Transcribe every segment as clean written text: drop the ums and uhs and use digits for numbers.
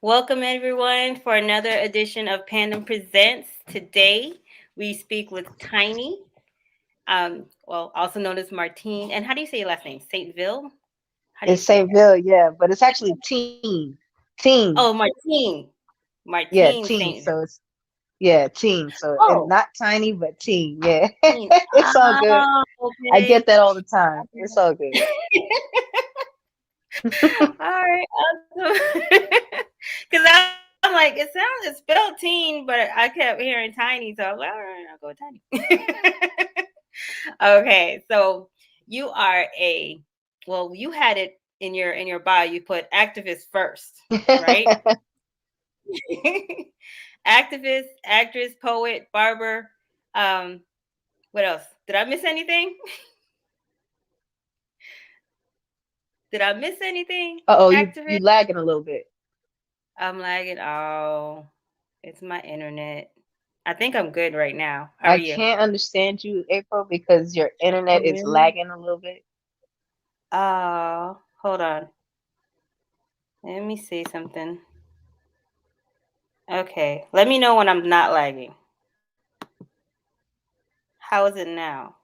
Welcome everyone for another edition of Pandem Presents. Today we speak with Tiny, also known as Martine. And how do you say your last name? Saintville? How do you It's say St. that? Ville, yeah, but it's actually teen, Oh, Martine. yeah, Martine teen. Saintville. So it's yeah, teen. So and Oh, not tiny, but teen. Yeah, Martine. it's all good. Oh, I okay. get that all the time. It's all good. All right, awesome. Because I'm like, it's spelled teen, but I kept hearing tiny, so I was like, all right, I'll go with tiny. Okay, so you are you had it in your bio. You put activist first, right? Activist, actress, poet, barber. Um, what else? Did I miss anything? Did I miss anything? Uh-oh, you Activist. lagging a little bit. I'm lagging. Oh, it's my internet. I think I'm good right now. How are I you? can't understand you, April, because your Oh, internet is really? lagging a little bit. Oh, hold on. Let me see something. Okay, let me know when I'm not lagging. How is it now?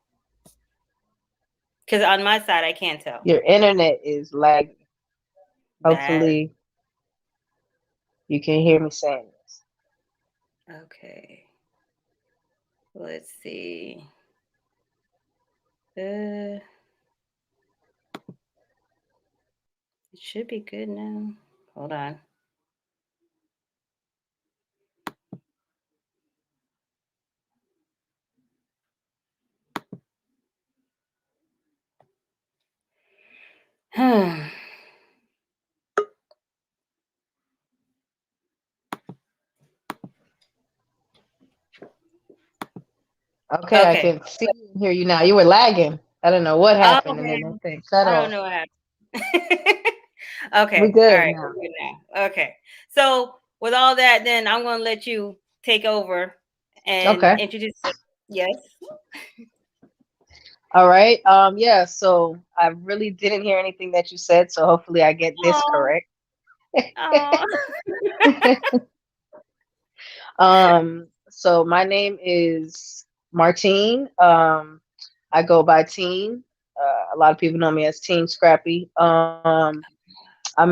Because on my side, I can't tell. Your internet is lagging. Bad. Hopefully, you can hear me saying this. Okay, let's see. Uh, it should be good now. Hold on. Okay, I Okay. can see and hear you now. You were lagging. I don't know what Oh, happened, and okay. then that thing cut I don't off. know what happened. We Okay. All good right. now. We're good now. Okay. So with all that, then I'm going to let you take over and Okay. introduce. Yes. All right. Yeah, so I really didn't hear anything that you said, so hopefully I get this Oh. correct. Oh. So my name is Martine. I go by Teen. A lot of people know me as Tine Scrapie. I'm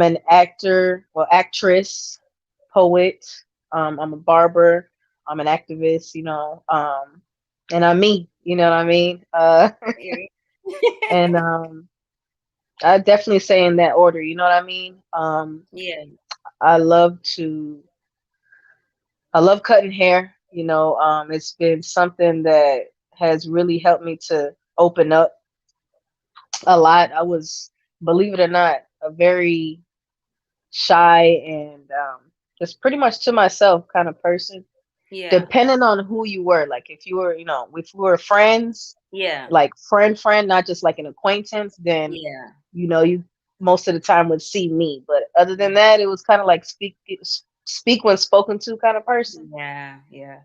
an actor, well, actress, poet. I'm a barber. I'm an activist, and I'm me, you know what I mean? And I definitely say in that order, you know what I mean? Yeah. I love to I love cutting hair, it's been something that has really helped me to open up a lot. I was, believe it or not, a very shy and just pretty much to myself kind of person. Yeah. Depending on who you were, like if you were, if we were friends, Yeah. like friend, not just like an acquaintance, then Yeah. you most of the time would see me. But other than that, it was kind of like speak when spoken to kind of person, Yeah. Yeah.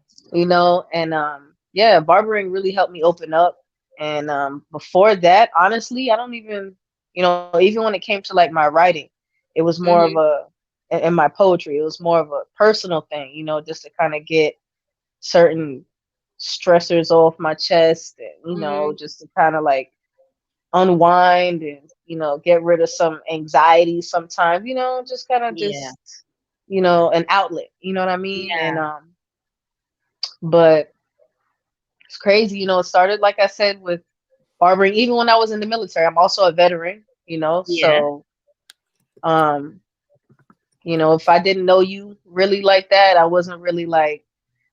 and yeah, barbering really helped me open up. And before that, honestly, I don't even, even when it came to like my writing, it was more of Hmm. a in my poetry, it was more of a personal thing, just to kind of get certain stressors off my chest, and Hmm. just to kind of like unwind and get rid of some anxiety sometimes, just kind of Yeah. just an outlet, you know what I mean? And Yeah. but it's crazy, it started, like I said, with barbering. Even when I was in the military, I'm also a veteran, Yeah. so um if I didn't know you really like that, I wasn't really like,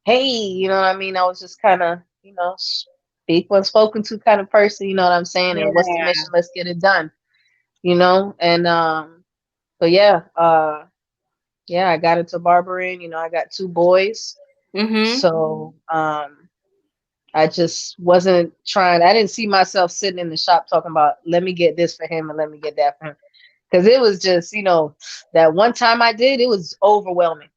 hey, you know what I mean? I was just kind of, speak when spoken to kind of person, you know what I'm saying? And what's the Yeah. mission? Let's get it done, and but yeah, yeah, I got into barbering. I got two boys, Hmm. so I just wasn't trying. I didn't see myself sitting in the shop talking about, let me get this for him and let me get that for him, because it was just, that one time I did, it was overwhelming,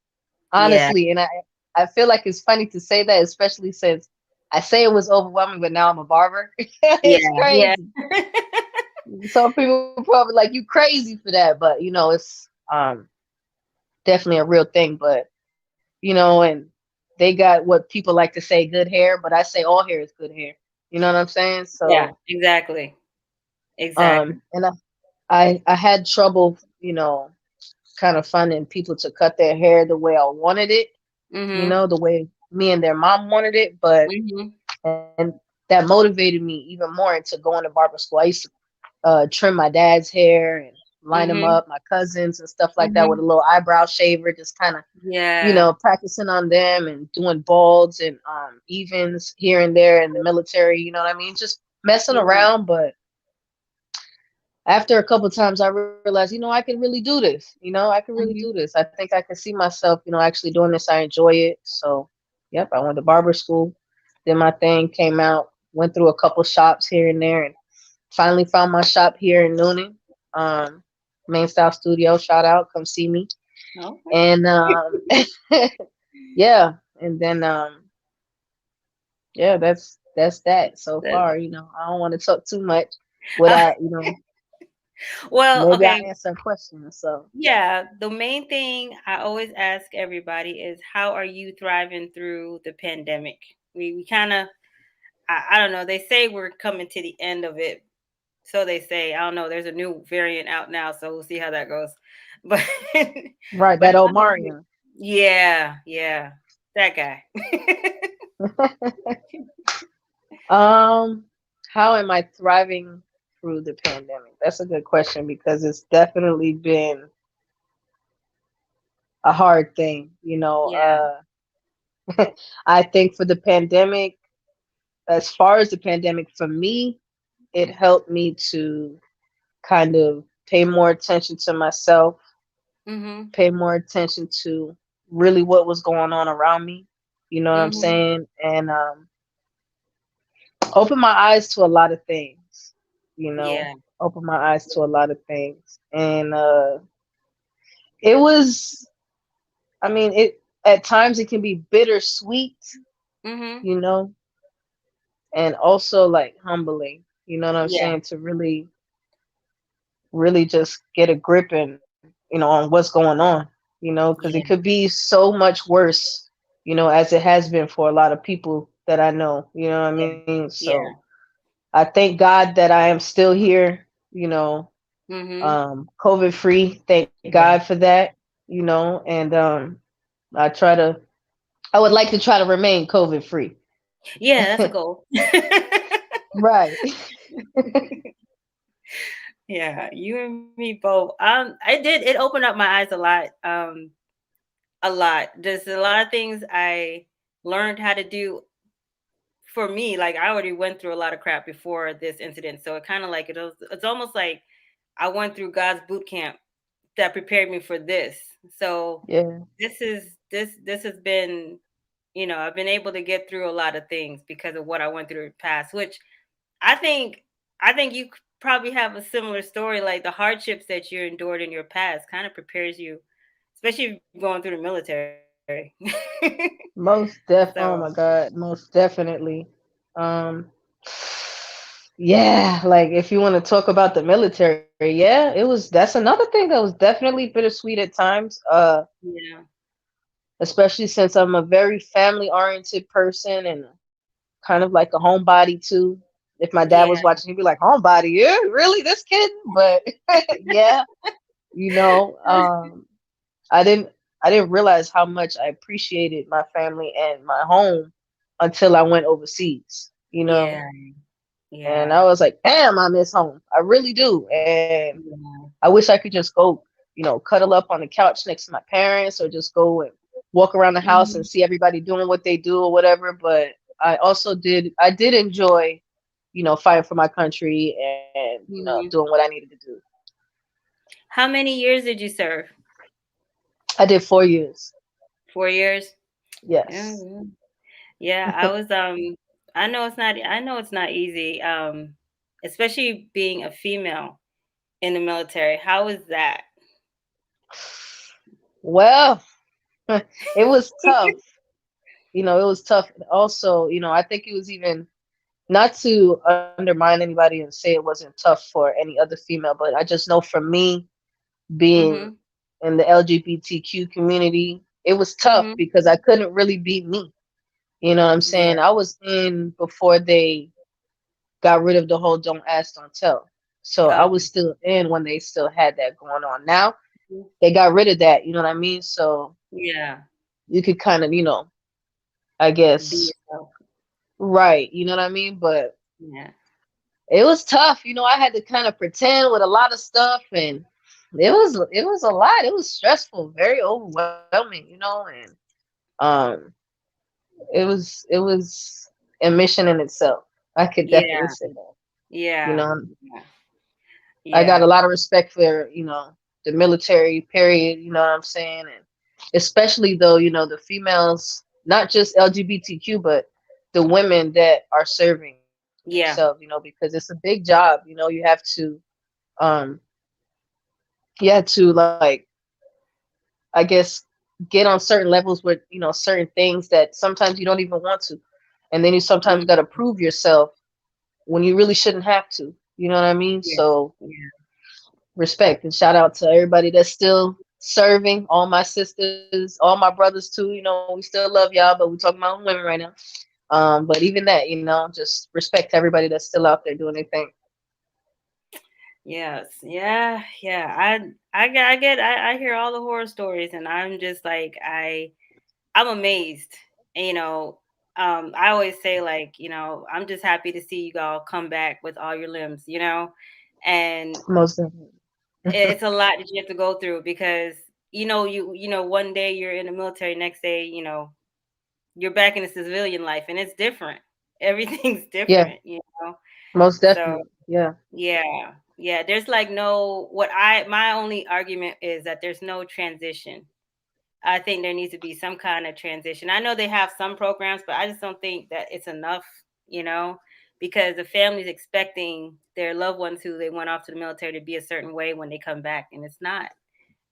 Yeah. honestly. And I feel like it's funny to say that, especially since I say it was overwhelming, but now I'm a barber. It's Yeah. Yeah. crazy. Some people probably like, you crazy for that, but it's definitely a real thing. But and they got what people like to say, good hair, but I say all hair is good hair. You know what I'm saying? Yeah, So, exactly. Exactly. and I had trouble, kind of finding people to cut their hair the way I wanted it, Mhm. the way me and their mom wanted it. But Mhm. and that motivated me even more into going to barber school. I used to trim my dad's hair and line them Mhm. up, my cousins and stuff like that with a Mhm. little eyebrow shaver, just kind of Yeah. practicing on them and doing balds and evens here and there in the military. You know what I mean? Just messing Yeah. around. But after a couple times, I realized, I can really do this. I can really do Mhm. this. I think I can see myself, actually doing this. I enjoy it. So, yep, I went to barber school, did my thing, came out, went through a couple shops here and there, and finally found my shop here in Noonan. Um, Main Style Studio, shout out, come see me. Okay. And yeah, and then yeah, that's that so That's, far. I don't want to talk too much without, well, maybe I okay. answer questions. So Yeah, the main thing I always ask everybody is how are you thriving through the pandemic? We kind of I don't know. They say we're coming to the end of it. So they say. I don't know. There's a new variant out now, so we'll see how that goes. But right, but that how old have you? Marion. Yeah, yeah. That guy. um, how am I thriving through the pandemic? That's a good question because it's definitely been a hard thing. Yeah. I think for the pandemic, as far as the pandemic, for me, it helped me to kind of pay more attention to myself, Mhm. pay more attention to really what was going on around me. You know what I'm Mhm. saying? And open my eyes to a lot of things. You know, Yeah. open my eyes to a lot of things, and it was. I mean, it at times it can be bittersweet. Mhm. You know, and also like humbling. You know what I'm Yeah. saying? To really just get a grip and on what's going on, because it could Yeah. be so much worse, as it has been for a lot of people that I know, you know what I Yeah. mean? So Yeah. I thank God that I am still here, Mhm. COVID free. Thank God Yeah. for that, and I try to I would like to try to remain COVID free. Yeah, that's a goal. Right. Yeah, you and me both. It opened up my eyes a lot. A lot. There's a lot of things I learned how to do for me. Like I already went through a lot of crap before this incident, so it kind of like it's almost like I went through God's boot camp that prepared me for this. So Yeah. this has been, I've been able to get through a lot of things because of what I went through in the past, which I think I think you probably have a similar story. Like the hardships that you endured in your past kind of prepares you, especially if you're going through the military. Oh So my God, most definitely. Um, yeah, like if you want to talk about the military, yeah, that's another thing that was definitely bittersweet at times. yeah, Especially since I'm a very family oriented person and kind of like a homebody too. If my dad was yeah, watching, he'd be like, "Homebody, yeah, really, this kid?" But yeah, you know, um, I didn't I didn't realize how much I appreciated my family and my home until I went overseas, yeah, and yeah, I was like, damn, I miss home. I really do. And yeah. I wish I could just go, cuddle up on the couch next to my parents or just go and walk around the house and Mhm, see everybody doing what they do or whatever. But I did enjoy, fighting for my country and, doing mhm. what I needed to do. How many years did you serve? I did 4 years. 4 years. Yeah, Yes. yeah. Yeah, I was. I know it's not. I know it's not easy. Especially being a female in the military. How is that? Well, it was tough. It was tough. Also, I think it was even not to undermine anybody and say it wasn't tough for any other female, but I just know for me being Mhm. in the LGBTQ community, it was tough Mhm. because I couldn't really be me. You know what I'm Yeah. saying? I was in before they got rid of the whole don't ask, don't tell. So I was Okay. still in when they still had that going on. Now Mhm. they got rid of that, you know what I mean? So Yeah. you could kind of, I Be guess, yourself. right, you know what I mean? But Yeah. it was tough, I had to kind of pretend with a lot of stuff, and it was a lot. It was stressful, very overwhelming, and um it was a mission in itself. I could definitely Yeah. say that. You Yeah. know, Yeah. I got a Yeah. lot of respect for, the military period, you know what I'm saying? And especially though, the females, not just LGBTQ, but the women that are serving themselves, Yeah. because it's a big job, um you have to like, I guess, get on certain levels with, certain things that sometimes you don't even want to. And then you sometimes Mm. got to prove yourself when you really shouldn't have to. You know what I mean? Yeah. So Yeah. respect and shout out to everybody that's still serving, all my sisters, all my brothers too. We still love y'all, but we're talking about women right now. But even that, just respect to everybody that's still out there doing their thing. Yes. Yeah. Yeah. I hear all the horror stories, and I'm just like, I'm amazed. You know, I always say, like, I'm just happy to see you all come back with all your limbs, and Most definitely. it's a lot that you have to go through because one day you're in the military, next day, you're back in the civilian life, and it's different. Everything's Yeah, different. most So definitely. Yeah, yeah, yeah. There's like no what I my only argument is that there's no transition. I think there needs to be some kind of transition. I know they have some programs, but I just don't think that it's enough, you know, because the family's expecting their loved ones who they went off to the military to be a certain way when they come back, and it's not.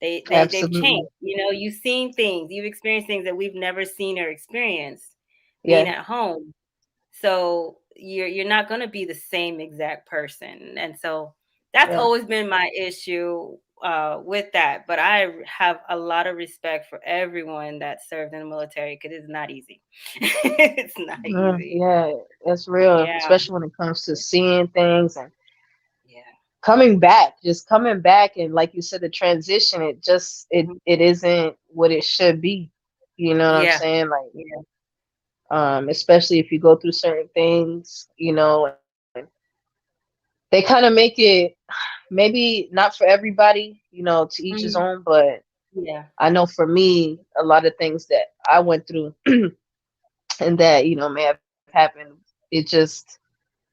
They've changed. absolutely. You've seen things, you've experienced things that we've never seen or experienced being Yeah, at home. So you're not going to be the same exact person, and so that's yeah, always been my issue with that. But I have a lot of respect for everyone that served in the military because it's not easy. It's not easy. yeah. That's real, Yeah, especially when it comes to seeing things and yeah, coming back, and like you said, the transition. It just it mhm, it isn't what it should be. You know what I'm yeah, saying? Like, yeah, especially if you go through certain things, and they kind of make it maybe not for everybody, to each his mhm, own, but yeah, I know for me, a lot of things that I went through and that, may have happened, it just,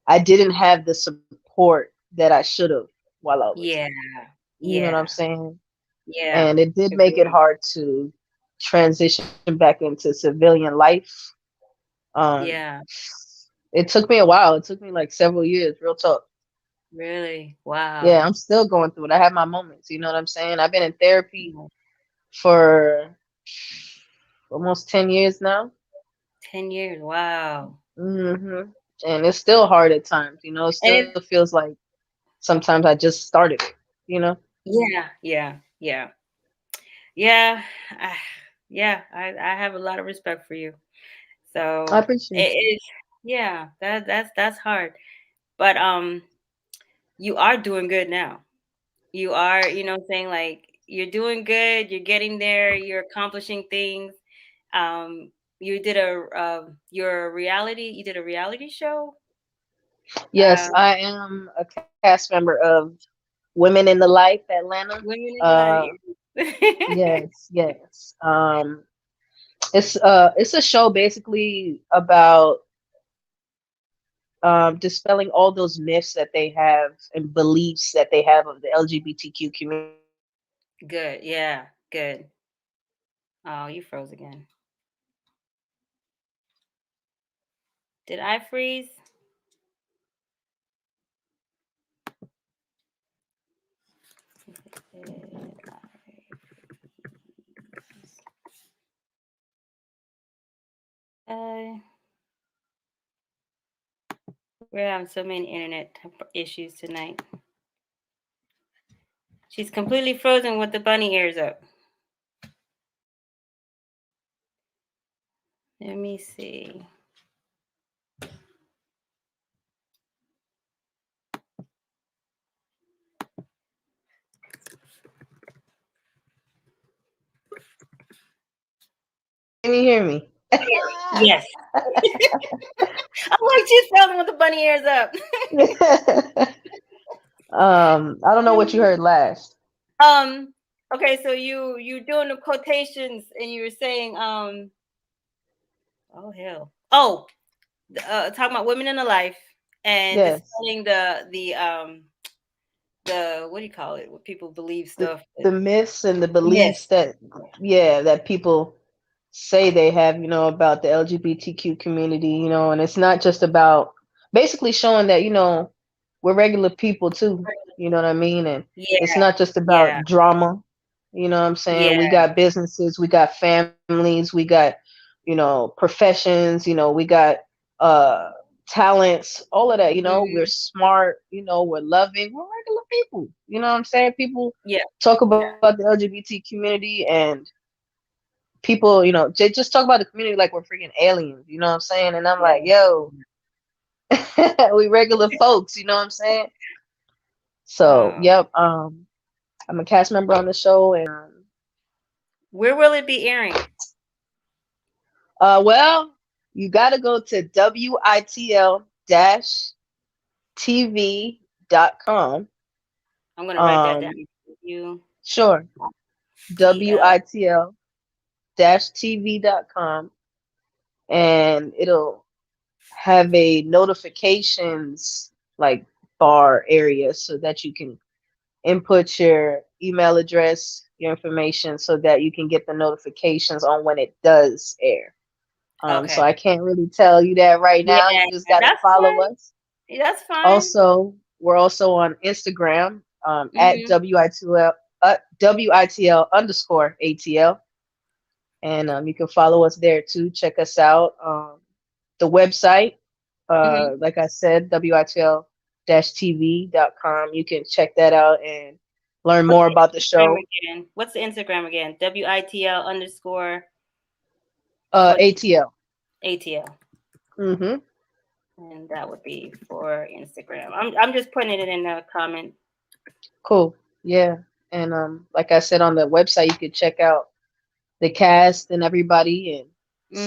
I didn't have the support that I should have while I was there. yeah, You know what I'm yeah, saying? yeah. And it did make it Agree. hard to transition back into civilian life. Um, Yeah, it took me a while. It took me like several years, real talk. really. Yeah, Wow. I'm still going through it. I have my moments. You know what I'm saying? I've been in therapy Yeah. for almost 10 years now. 10 years. Wow. hmm And it's still hard at times. It And still feels like sometimes I just started it. yeah, yeah, yeah. Yeah, I, yeah, I have a lot of respect for you. I So appreciate you. yeah, that's hard. But you are doing good now. You are, what I'm saying, like you're doing good, you're getting there, you're accomplishing things. You did you did a reality show? Yes, Uh I am a cast member of Women in the Life Atlanta. Women in Uh, Life. yes, yes. It's a show basically about dispelling all those myths that they have and beliefs that they have of the LGBTQ community. Good. Yeah, good. Oh, you froze again. Did I freeze? Uh, we're having so many internet issues tonight. She's completely frozen with the bunny ears up. Let me see. Can you hear me? Yes. I'm like, she's spelling with the bunny ears up. I don't know what you heard last. um. Okay, so you doing the quotations and you were saying oh hell talking about women in the life and Yes. dispelling the what do you call it? What people believe the stuff. the myths and the beliefs Yes. that that people say they have, about the LGBTQ community, and it's not just about basically showing that, we're regular people too, you know what I mean? And it's Yeah. not just Yeah. about drama, you know what I'm saying? We Yeah. got businesses, we got families, we got, professions, we got uh talents, all of that, we're Mhm. smart, we're loving, we're regular people. You know what I'm saying? People Yeah. talk about the LGBT community and people, they just talk about the community like we're freaking aliens, you know what I'm saying? And I'm like, Yeah. yo, we regular folks, you know what I'm saying? So, Wow. yep, I'm a cast member on the show, and Where will it be airing? well, you got to go to WITL-TV.com. I'm gonna write that down. Um, You sure, TL. WITL-TV.com, and it'll have a notifications like bar area so that you can input your email address, your information, so that you can get the notifications on when it does air. So Okay. I can't really tell you that right Yeah, now. You just got to that's follow fine. us. That's fine. Also, we're also on Instagram, at Mhm. WITL underscore ATL. And you can follow us there too. Check us out. The website, Mhm. like I said, WITL-TV.com. You can check that out and learn What's more the about the Instagram show. again? What's the Instagram again? WITL underscore what ATL. ATL. Mm-hmm. And that would be for Instagram. I'm just putting it in the comment. Cool. Yeah. And like I said, on the website, you can check out the cast and everybody and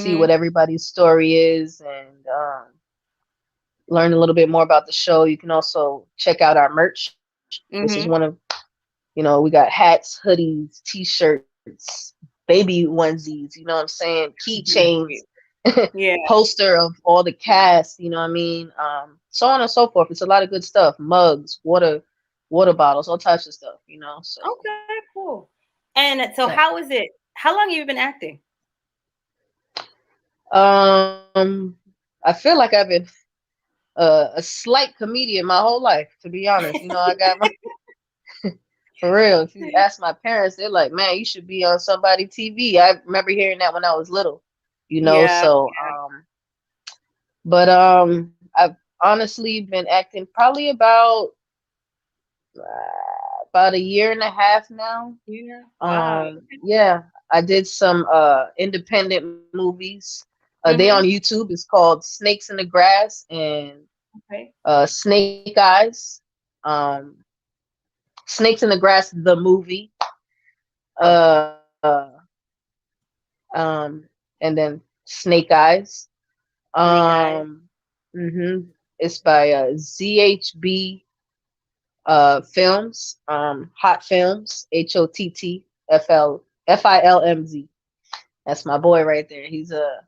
see what Mhm. everybody's story is, and learn a little bit more about the show. You can also check out our merch. This is one of, Mhm. we got hats, hoodies, t-shirts, baby onesies, you know what I'm saying? Keychains, Yeah. poster of all the cast, you know what I mean? So on and so forth. It's a lot of good stuff. Mugs, water bottles, all types of stuff, so Okay, cool. And so yeah. how is it? How long have you been acting? I feel like I've been a slight comedian my whole life, to be honest. I got my for real. If you ask my parents, they're like, "Man, you should be on somebody TV." I remember hearing that when I was little, Yeah. So, but I've honestly been acting probably about a year and a half now. Yeah. Wow. Yeah, I did some independent movies. They on Mhm. YouTube. It's called Snakes in the Grass and Okay. Snake Eyes. Um, Snakes in the Grass, the movie. Oh, Uh, and then Snake Eyes. Snake Eyes. Um, it's by ZHB Films, Hot Films, HOTTFILMZ. That's my boy right there. He's a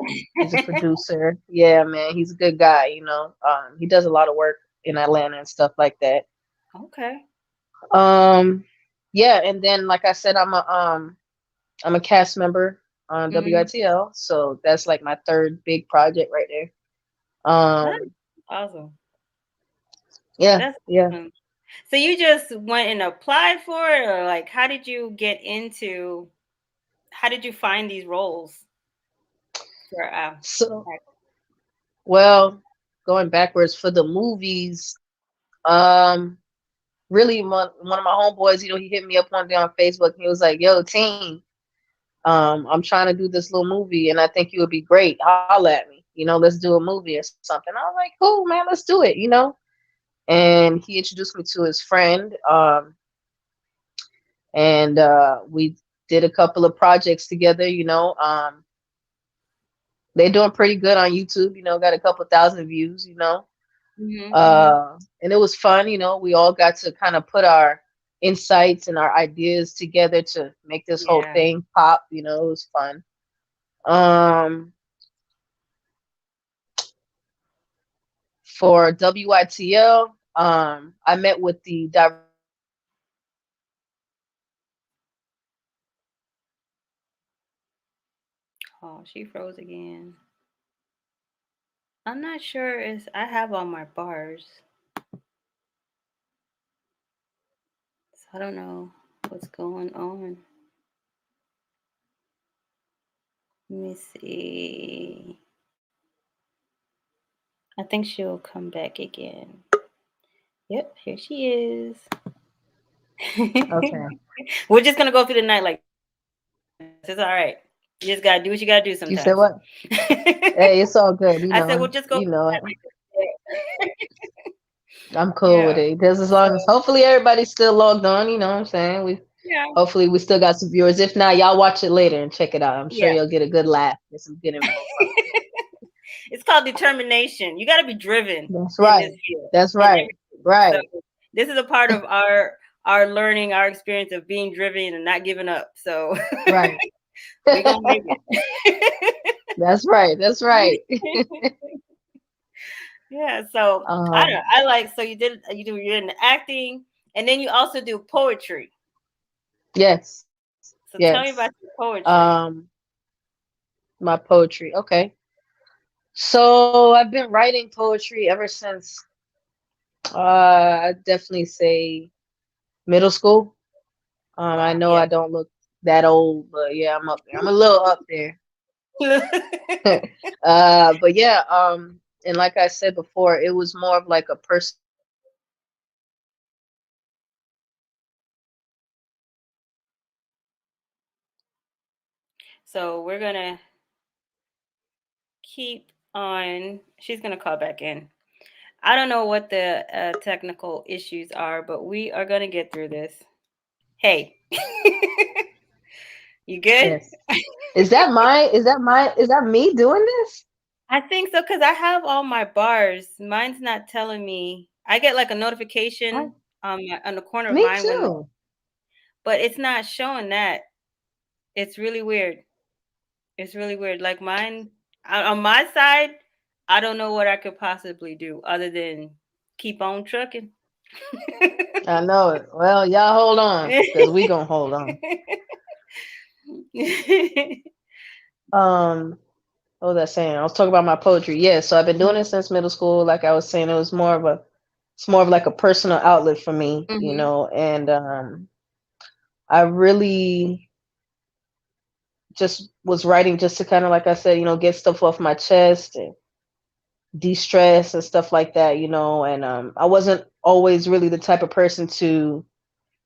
producer. Yeah, man, he's a good guy. He does a lot of work in Atlanta and stuff like that. Okay. Um, yeah, and then like I said, I'm a cast member on Mhm. WITL, so that's like my third big project right there. That's Um, awesome. yeah, That's yeah. awesome. So you just went and applied for it, or like how did you get into? How did you find these roles for So, well, going backwards for the movies, really, one of my homeboys, he hit me up one day on Facebook, and he was like, "Yo, team, I'm trying to do this little movie, and I think you would be great. Holla at me. Let's do a movie or something. I was like, cool, man, let's do it. And he introduced me to his friend, and we did a couple of projects together. They're doing pretty good on YouTube. Got a couple thousand views. Mhm. Mhm. And it was fun. We all got to kind of put our insights and our ideas together to make this whole Yeah. thing pop. It was fun. Um, for WITL, I met with the director of photography and Oh, she froze again. I'm not sure. Is I have all my bars, so I don't know what's going on. Let me see. I think she'll come back again. Yep, here she is. okay. We're just gonna go through the night like this. It's all right. You just gotta do what you gotta do sometimes. You said what? Hey, it's all I said good. we'll just go through the You night know like it. this. I'm cool Yeah. with it. Just as So long as hopefully everybody's still logged on, you know what I'm saying? yeah, Hopefully we still got some viewers. If not, y'all watch it later and check it out. I'm sure yeah. you'll get a good laugh, get some good info from it. It's called determination. You got to be driven That's in this right. field That's and right. everything. So Right. this is a part of our learning, our experience of being driven and not giving up. So Right. we're gonna make it. That's right. That's right. Yeah. So I don't. Um, I like. So you're in the acting, and then you also do poetry. yes. So Yes. tell me about your poetry. Um, my poetry. Okay. So I've been writing poetry ever since I definitely say middle school. I Wow. know Yeah. I don't look that old, but yeah, I'm up there. I'm a little up there. But yeah, and like I said before, it was more of like a personal outlet for me. So we're gonna keep on. She's gonna call back in. I don't know what the technical issues are, but we are gonna get through this. Hey, you good? Yes. Is that me doing this? I think so because I have all my bars. Mine's not telling me. I get like a I, notification on the corner of me mine when, too. but it's not showing that. It's really weird. It's really weird. Like mine on my side, I don't know what I could possibly do other than keep on trucking. I know it. Well, y'all hold on, because we gonna hold on. Um, what was I saying? I was talking about my poetry. Yeah, so I've been doing it since middle school. Like I was saying, it's more of like a personal outlet for me, Mhm. and I really just was writing just to kind of, like I said, get stuff off my chest and de-stress and stuff like that, and I wasn't always really the type of person to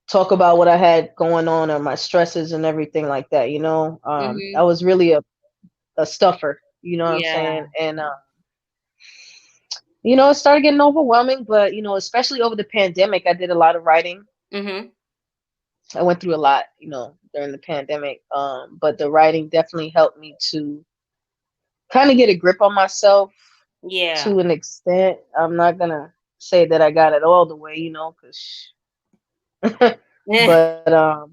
talk about what I had going on or my stresses and everything like that, I Mhm. was really a stuffer, you know what I'm Yeah. saying? And it started getting overwhelming, but especially over the pandemic, I did a lot of writing. Mhm. I went through a lot, during the pandemic. But the writing definitely helped me to kind of get a grip on myself Yeah. to an extent. I'm not gonna say that I got it all the way, because but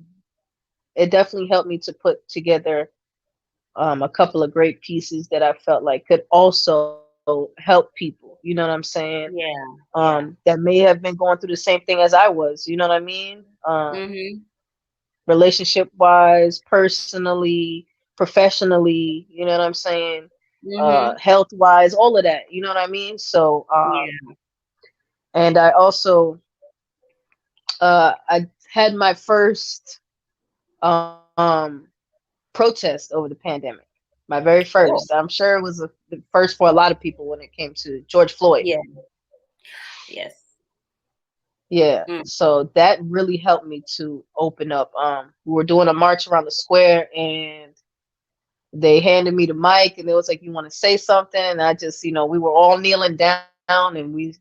it definitely helped me to put together a couple of great pieces that I felt like could also help people. You know what I'm saying? Yeah. Yeah. That may have been going through the same thing as I was. You know what I mean? Mhm. Relationship wise, personally, professionally. You know what I'm saying? Mhm. Health wise, all of that. You know what I mean? So, Yeah. and I also I had my first um protest over the pandemic. My very first. Cool. I'm sure it was the first for a lot of people when it came to George Floyd. Yeah. Yes. Yeah. Mm, So that really helped me to open up. We were doing a march around the square, and they handed me the mic, and it was like, "You want to say something?" And I just, we were all kneeling down, and we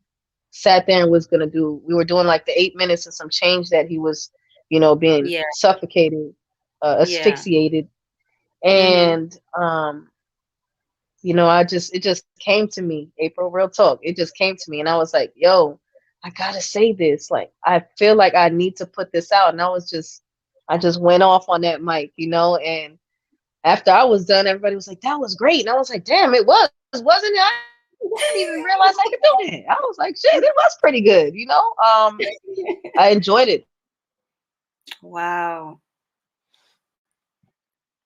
sat there and was gonna do. We were doing like the 8 minutes and some change that he was, being yeah, suffocated, yeah. asphyxiated, Mhm. and it just came to me, April, real talk. It just came to me, and I was like, "Yo, I gotta say this. Like, I feel like I need to put this out." And I just went off on that mic, and after I was done, everybody was like, "That was great." And I was like, "Damn, it was, wasn't it? I didn't even realize I could do that." I was like, "Shit, it was pretty good." I enjoyed it though. Wow.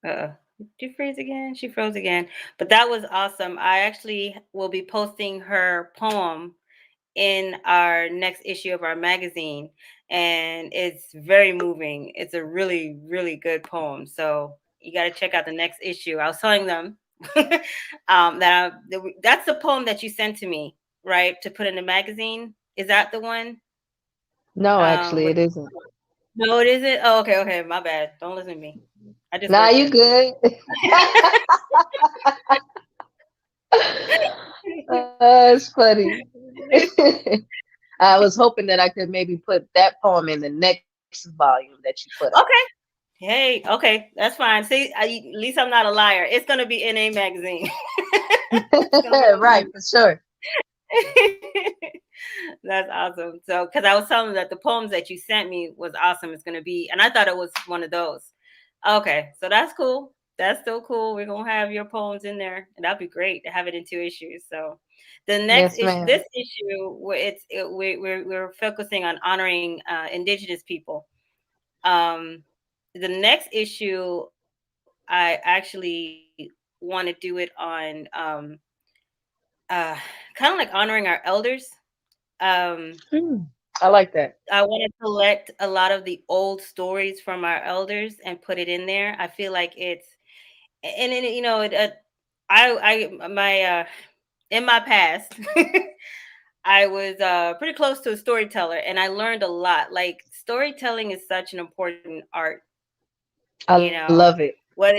Uh-oh. Did you freeze again? She froze again. But that was awesome. I actually will be posting her poem in our next issue of our magazine, and it's very moving. It's a really, really good poem. So you got to check out the next issue. I was telling them that's the poem that you sent to me, right? To put in the magazine. Is that the one? No, actually, What? it isn't. No, it isn't. Oh, okay, okay. My bad. Don't listen to me. I just Nah, worked you there. good. It's funny. I was hoping that I could maybe put that poem in the next volume that you put out. Okay. Hey, okay, that's fine. See, at least I'm not a liar. It's gonna be in a magazine. It's gonna be on Right, for sure. That's awesome. So, because I was telling them that the poems that you sent me was awesome. It's gonna be, and I thought it was one of those. Okay, so that's cool. That's still cool. We're gonna have your poems in there, and that'd be great to have it in 2 issues. So, the next Yes, issue, ma'am. this issue, we're focusing on honoring Indigenous people. Um, the next issue, I actually want to do it on uh, kind of like honoring our elders. Um, Hmm. I like that. I want to collect a lot of the old stories from our elders and put it in there. I feel like it's and then my in my past I was pretty close to a storyteller, and I learned a lot. Like storytelling is such an important art, I love it. what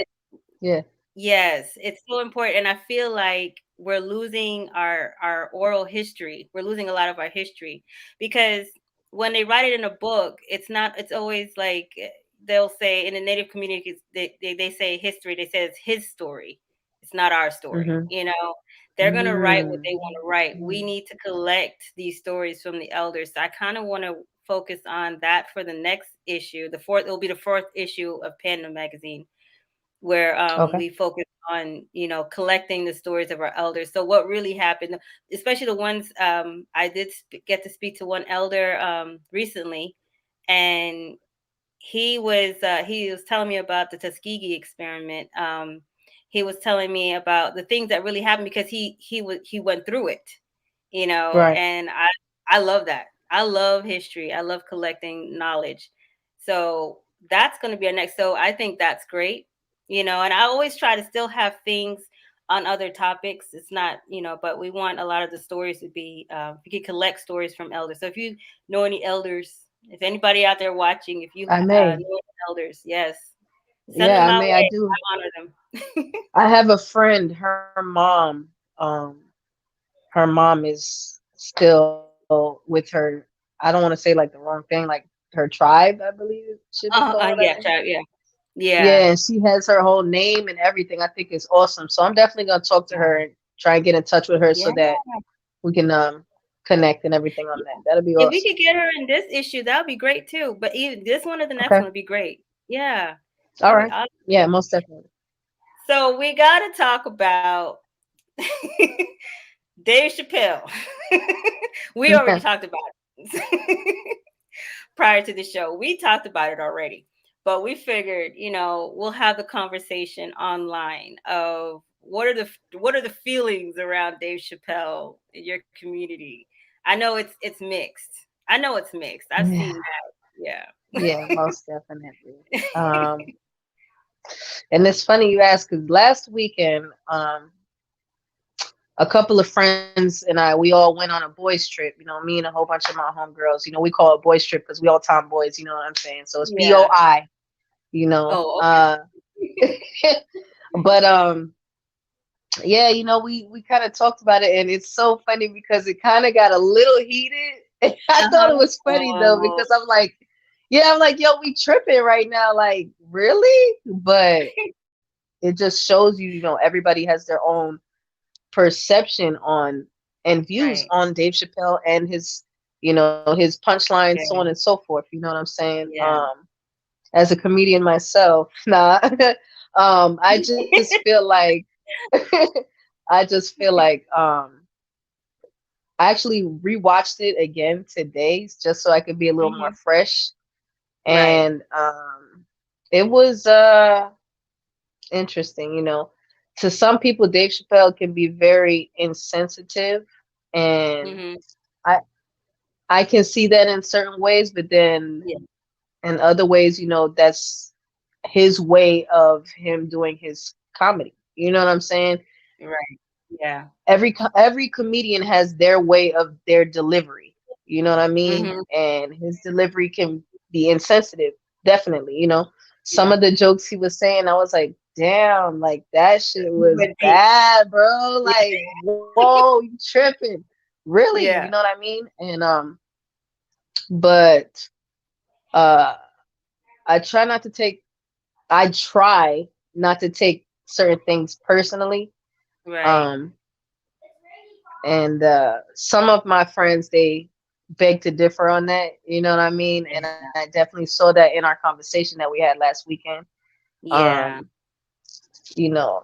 Yeah. Yes, it's so important, and I feel like we're losing our oral history. We're losing a lot of our history because when they write it in a book, it's always like they'll say in the native communities they say history, they say it's his story. It's not our story, Mm-hmm. They're going to write what Mm. they want to write. We need to collect these stories from the elders. So I kind of want to focus on that for the next issue. It'll be the fourth issue of Panda magazine where Okay. we focus on collecting the stories of our elders. So what really happened, especially the ones I did get to speak to one elder recently, and he was telling me about the Tuskegee experiment. He was telling me about the things that really happened because he went through it, Right. and I love that. I love history. I love collecting knowledge. So that's going to be our next. So I think that's great, and I always try to still have things on other topics. It's not, but we want a lot of the stories to be, we can collect stories from elders. So if you know any elders, if anybody out there watching, if you I may. know any elders, yes, send them Yeah, I my may. I way. do. I honor them. I have a friend, her mom is still with her, I don't want to say like the wrong thing, like her tribe, I believe it should be called, I Yeah, think. yeah, Yeah, yeah. and she has her whole name and everything. I think it's awesome. So I'm definitely gonna talk to her and try and get in touch with her Yeah. so that we can connect and everything on that. That'll be If we awesome. could get her in this issue, that would be great too. But even this one or the next Okay. one would be great. Yeah, All that'd be right. awesome. Yeah, most definitely. So we got to talk about Dave Chappelle. We already talked about it prior to the show. We talked about it already, but we figured, we'll have the conversation online of what are the feelings around Dave Chappelle in your community. I know it's mixed. I know it's mixed. I've Yeah. seen that. Yeah. Yeah, most definitely. Um, and it's funny you ask because last weekend, a couple of friends and I, we all went on a boys trip. You know, me and a whole bunch of my homegirls. You know, we call it boys trip because we all tomboys. You know what I'm saying? So it's Yeah. BOI. You know, Oh, okay. but yeah, you know, we kind of talked about it, and it's so funny because it kind of got a little heated. I thought it Uh-huh. was funny though Oh, because I'm like, yeah, I'm like, yo, we tripping right now, like really? But it just shows you, you know, everybody has their own perception on and views right. on Dave Chappelle and his, you know, his punchlines, so on Yeah. and so forth. You know what I'm saying? Yeah. As a comedian myself, nah, I just feel like I just feel like I actually rewatched it again today just so I could be a little more Mhm. fresh. Right. And it was interesting, you know. To some people, Dave Chappelle can be very insensitive, and Mhm. I I can see that in certain ways, but then Yeah. in other ways, you know, that's his way of him doing his comedy. You know what I'm saying? Right. Yeah. Every comedian has their way of their delivery. You know what I mean? Mhm. And his delivery can be insensitive, definitely. You know, some Yeah. of the jokes he was saying, I was like, damn, like that shit You was went deep. bad, bro. Yeah. Like, whoa, you tripping? Really? You know Yeah. what I mean? And but uh, I try not to take. I try not to take certain things personally. Right. Um, and some of my friends, they beg to differ on that, you know what I mean? And I definitely saw that in our conversation that we had last weekend. Yeah. um you know,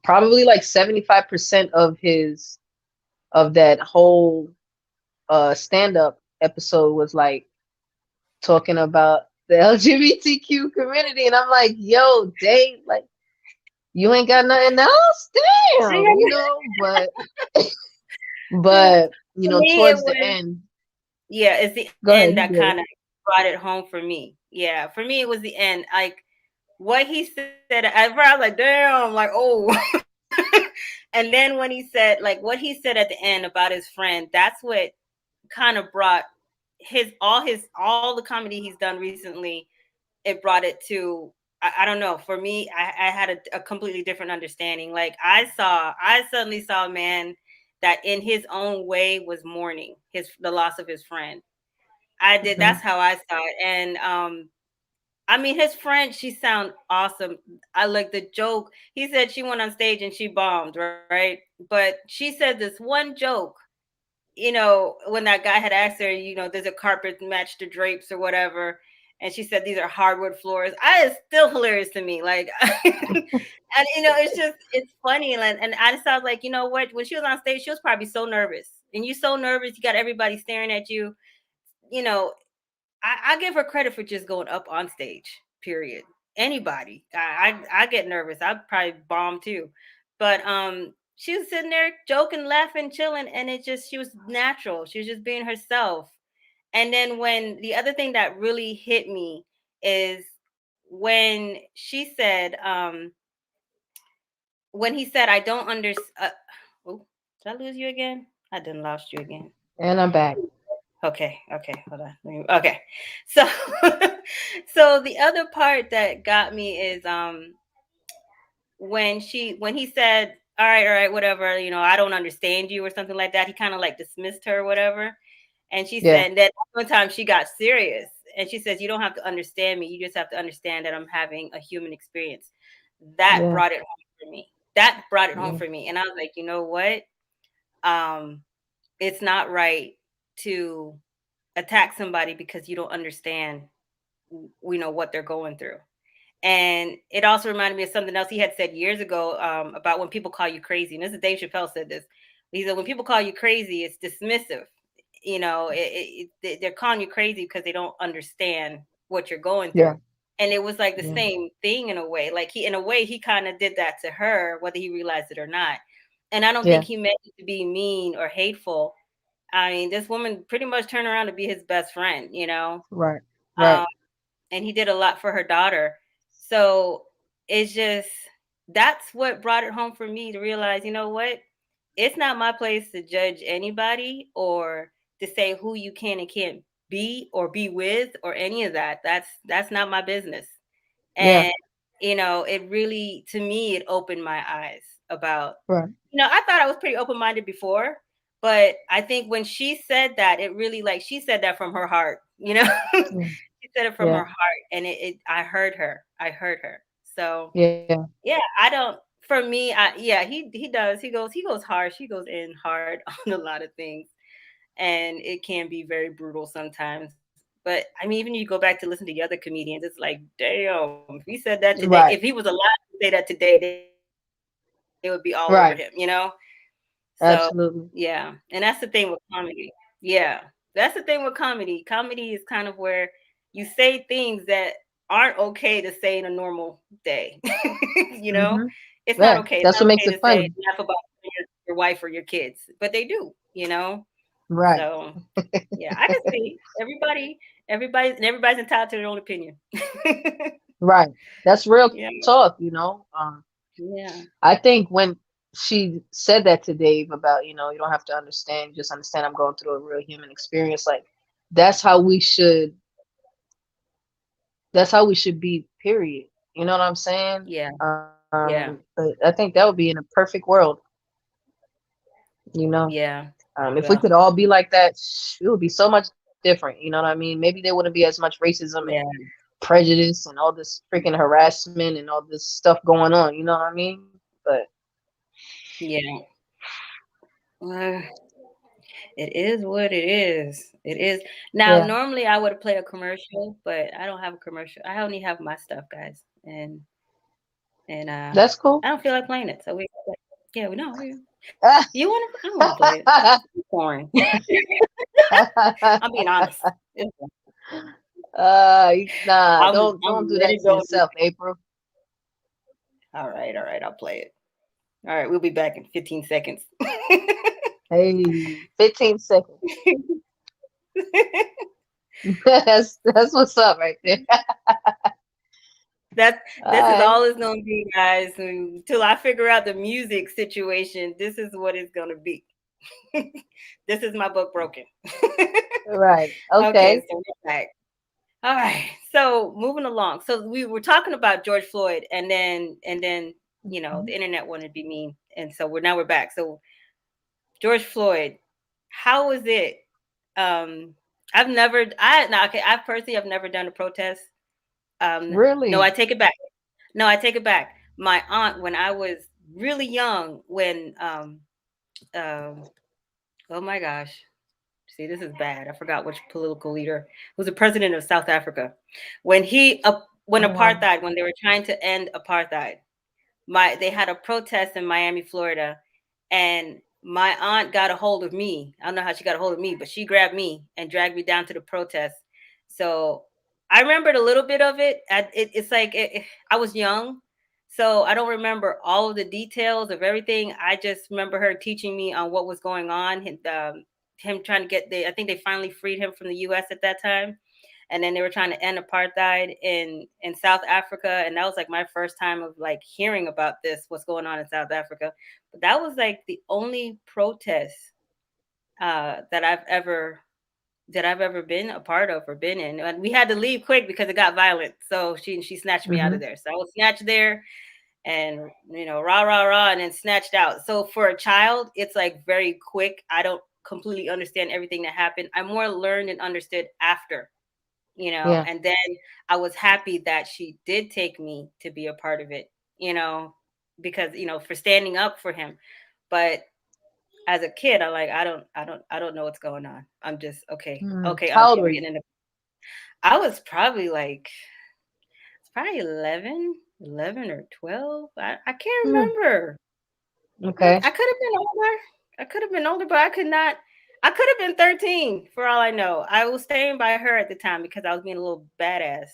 probably like 75% of his of that whole stand up episode was like talking about the LGBTQ community, and I'm like, yo, Dave, like, you ain't got nothing else, damn, you Yeah. know. But For you know, me, it towards the was, end, yeah, it's the go ahead, end you that good. kind of brought it home for me. Yeah, for me, it was the end. Like what he said, at first I was like, damn, like, oh. And then when he said, like, what he said at the end about his friend, that's what kind of brought all the comedy he's done recently. It brought it to, I don't know. For me, I had a completely different understanding. Like I suddenly saw a man that in his own way was mourning the loss of his friend. I did. Hmm. That's how I saw it. And I mean, his friend, she sound awesome. I like the joke. He said she went on stage and she bombed, right? But she said this one joke, when that guy had asked her, does a carpet match the drapes or whatever? And she said these are hardwood floors. It's still hilarious to me. Like, and it's funny. And I just was like, you know what? When she was on stage, she was probably so nervous. And you're so nervous, you got everybody staring at you. You know, I give her credit for just going up on stage. Period. Anybody, I get nervous. I'd probably bomb too, but she was sitting there joking, laughing, chilling, and she was natural. She was just being herself. And then when the other thing that really hit me is when she said, when he said, "I don't understand." Oh, did I lose you again? I done lost you again. And I'm back. Okay, okay, hold on. Okay. So so the other part that got me is when he said, all right, whatever, I don't understand you or something like that. He kind of like dismissed her or whatever. And she Yeah, said that one time she got serious and she says, you don't have to understand me. You just have to understand that I'm having a human experience. That yeah, brought it home for me. That brought it home yeah, for me. And I was like, you know what? Um, it's not right to attack somebody because you don't understand what they're going through. And it also reminded me of something else he had said years ago, about when people call you crazy. And this is Dave Chappelle said this. He said when people call you crazy, it's dismissive. They're calling you crazy because they don't understand what you're going yeah, through. And it was like the yeah, same thing in a way. Like in a way, he kind of did that to her, whether he realized it or not. And I don't think yeah. he meant it to be mean or hateful. I mean, this woman pretty much turned around to be his best friend, Right, um, right. and he did a lot for her daughter. So it's just that's what brought it home for me to realize, you know what? it's not my place to judge anybody or to say who you can and can't be or be with or any of that. That's not my business. Yeah. And it really, to me, it opened my eyes about, Right. I thought I was pretty open-minded before, but I think when she said that, it really, like, she said that from her heart, Mm. she said it from her Yeah. heart, and I heard her. I heard her. So Yeah. yeah, I don't. For me, yeah, he does. He goes hard. He goes in hard on a lot of things, and it can be very brutal sometimes. But I mean, even you go back to listen to the other comedians, it's like, damn, if he said that today, if he was Right. alive to say that today, they would be all over him, Right. So yeah, Absolutely. and that's the thing with comedy. Yeah, that's the thing with comedy. Comedy is kind of where you say things that aren't okay to say in a normal day. you know, Hmm. it's not Yeah. okay. It's That's not what okay makes to it say funny. laugh about your wife or your kids, but they do. Right. So yeah, I can see everybody's entitled to their own opinion. Right. That's real yeah, talk, yeah, I think when she said that to Dave about, you don't have to understand, you just understand I'm going through a real human experience, like that's how we should that's how we should be, period. You know what I'm saying? yeah, But yeah, I think that would be in a perfect world, you know. yeah. If we could Well, all be like that, it would be so much different. You know what I mean? Maybe there wouldn't be as much racism and yeah, prejudice and all this freaking harassment and all this stuff going on. You know what I mean? But yeah. Uh, it is what it is. It is. Now, yeah, normally I would play a commercial, but I don't have a commercial. I only have my stuff, guys, and that's cool. I don't feel like playing it. So yeah, we know. You want to? I don't want to play it. It's boring. I'm being honest. It's boring. Nah, don't I'm do ready that to to go. yourself, April. All right, I'll play it. All right, we'll be back in 15 seconds. Hey, 15 seconds. That's what's up right there. That's All this is right. all it's gonna be, guys. Until I figure out the music situation, this is what it's gonna be. This is my book broken. Right. Okay, Okay. so we're back. All right. So moving along. So we were talking about George Floyd, and then the Mhm. internet wanted to be mean, and so we're back. So George Floyd, how was it? Um, I've never, I no, okay. I personally have never done a protest. No, I Really? take it back. No, I take it back. My aunt, when I was really young, when um, oh my gosh, see, this is bad. I forgot which political leader was the president of South Africa. When Oh wow. apartheid, when they were trying to end apartheid, they had a protest in Miami, Florida, and my aunt got a hold of me. I don't know how she got a hold of me, but she grabbed me and dragged me down to the protest. So I remembered a little bit of it. It's like I was young, so I don't remember all of the details of everything. I just remember her teaching me on what was going on. Him trying to I think they finally freed him from the U.S. at that time, and then they were trying to end apartheid in South Africa, and that was like my first time of like hearing about what's going on in South Africa. But that was like the only protest uh, that I've ever that I've ever been a part of or been in. And we had to leave quick because it got violent. So she snatched me out of Hmm. there. So I was snatched there and rah rah rah and then snatched out. So for a child, it's like very quick. I don't completely understand everything that happened. I more learned and understood after, Yeah. and then I was happy that she did take me to be a part of it, you know, because for standing up for him. But as a kid, I don't know what's going on. I'm just okay. Hmm. Okay, How Auntie, old I'm were you? getting into. I was probably like it's probably 11 or 12. I can't Hmm. remember. Okay. I could have been older. I could have been older, but I could not. I could have been 13 for all I know. I was staying by her at the time because I was being a little badass.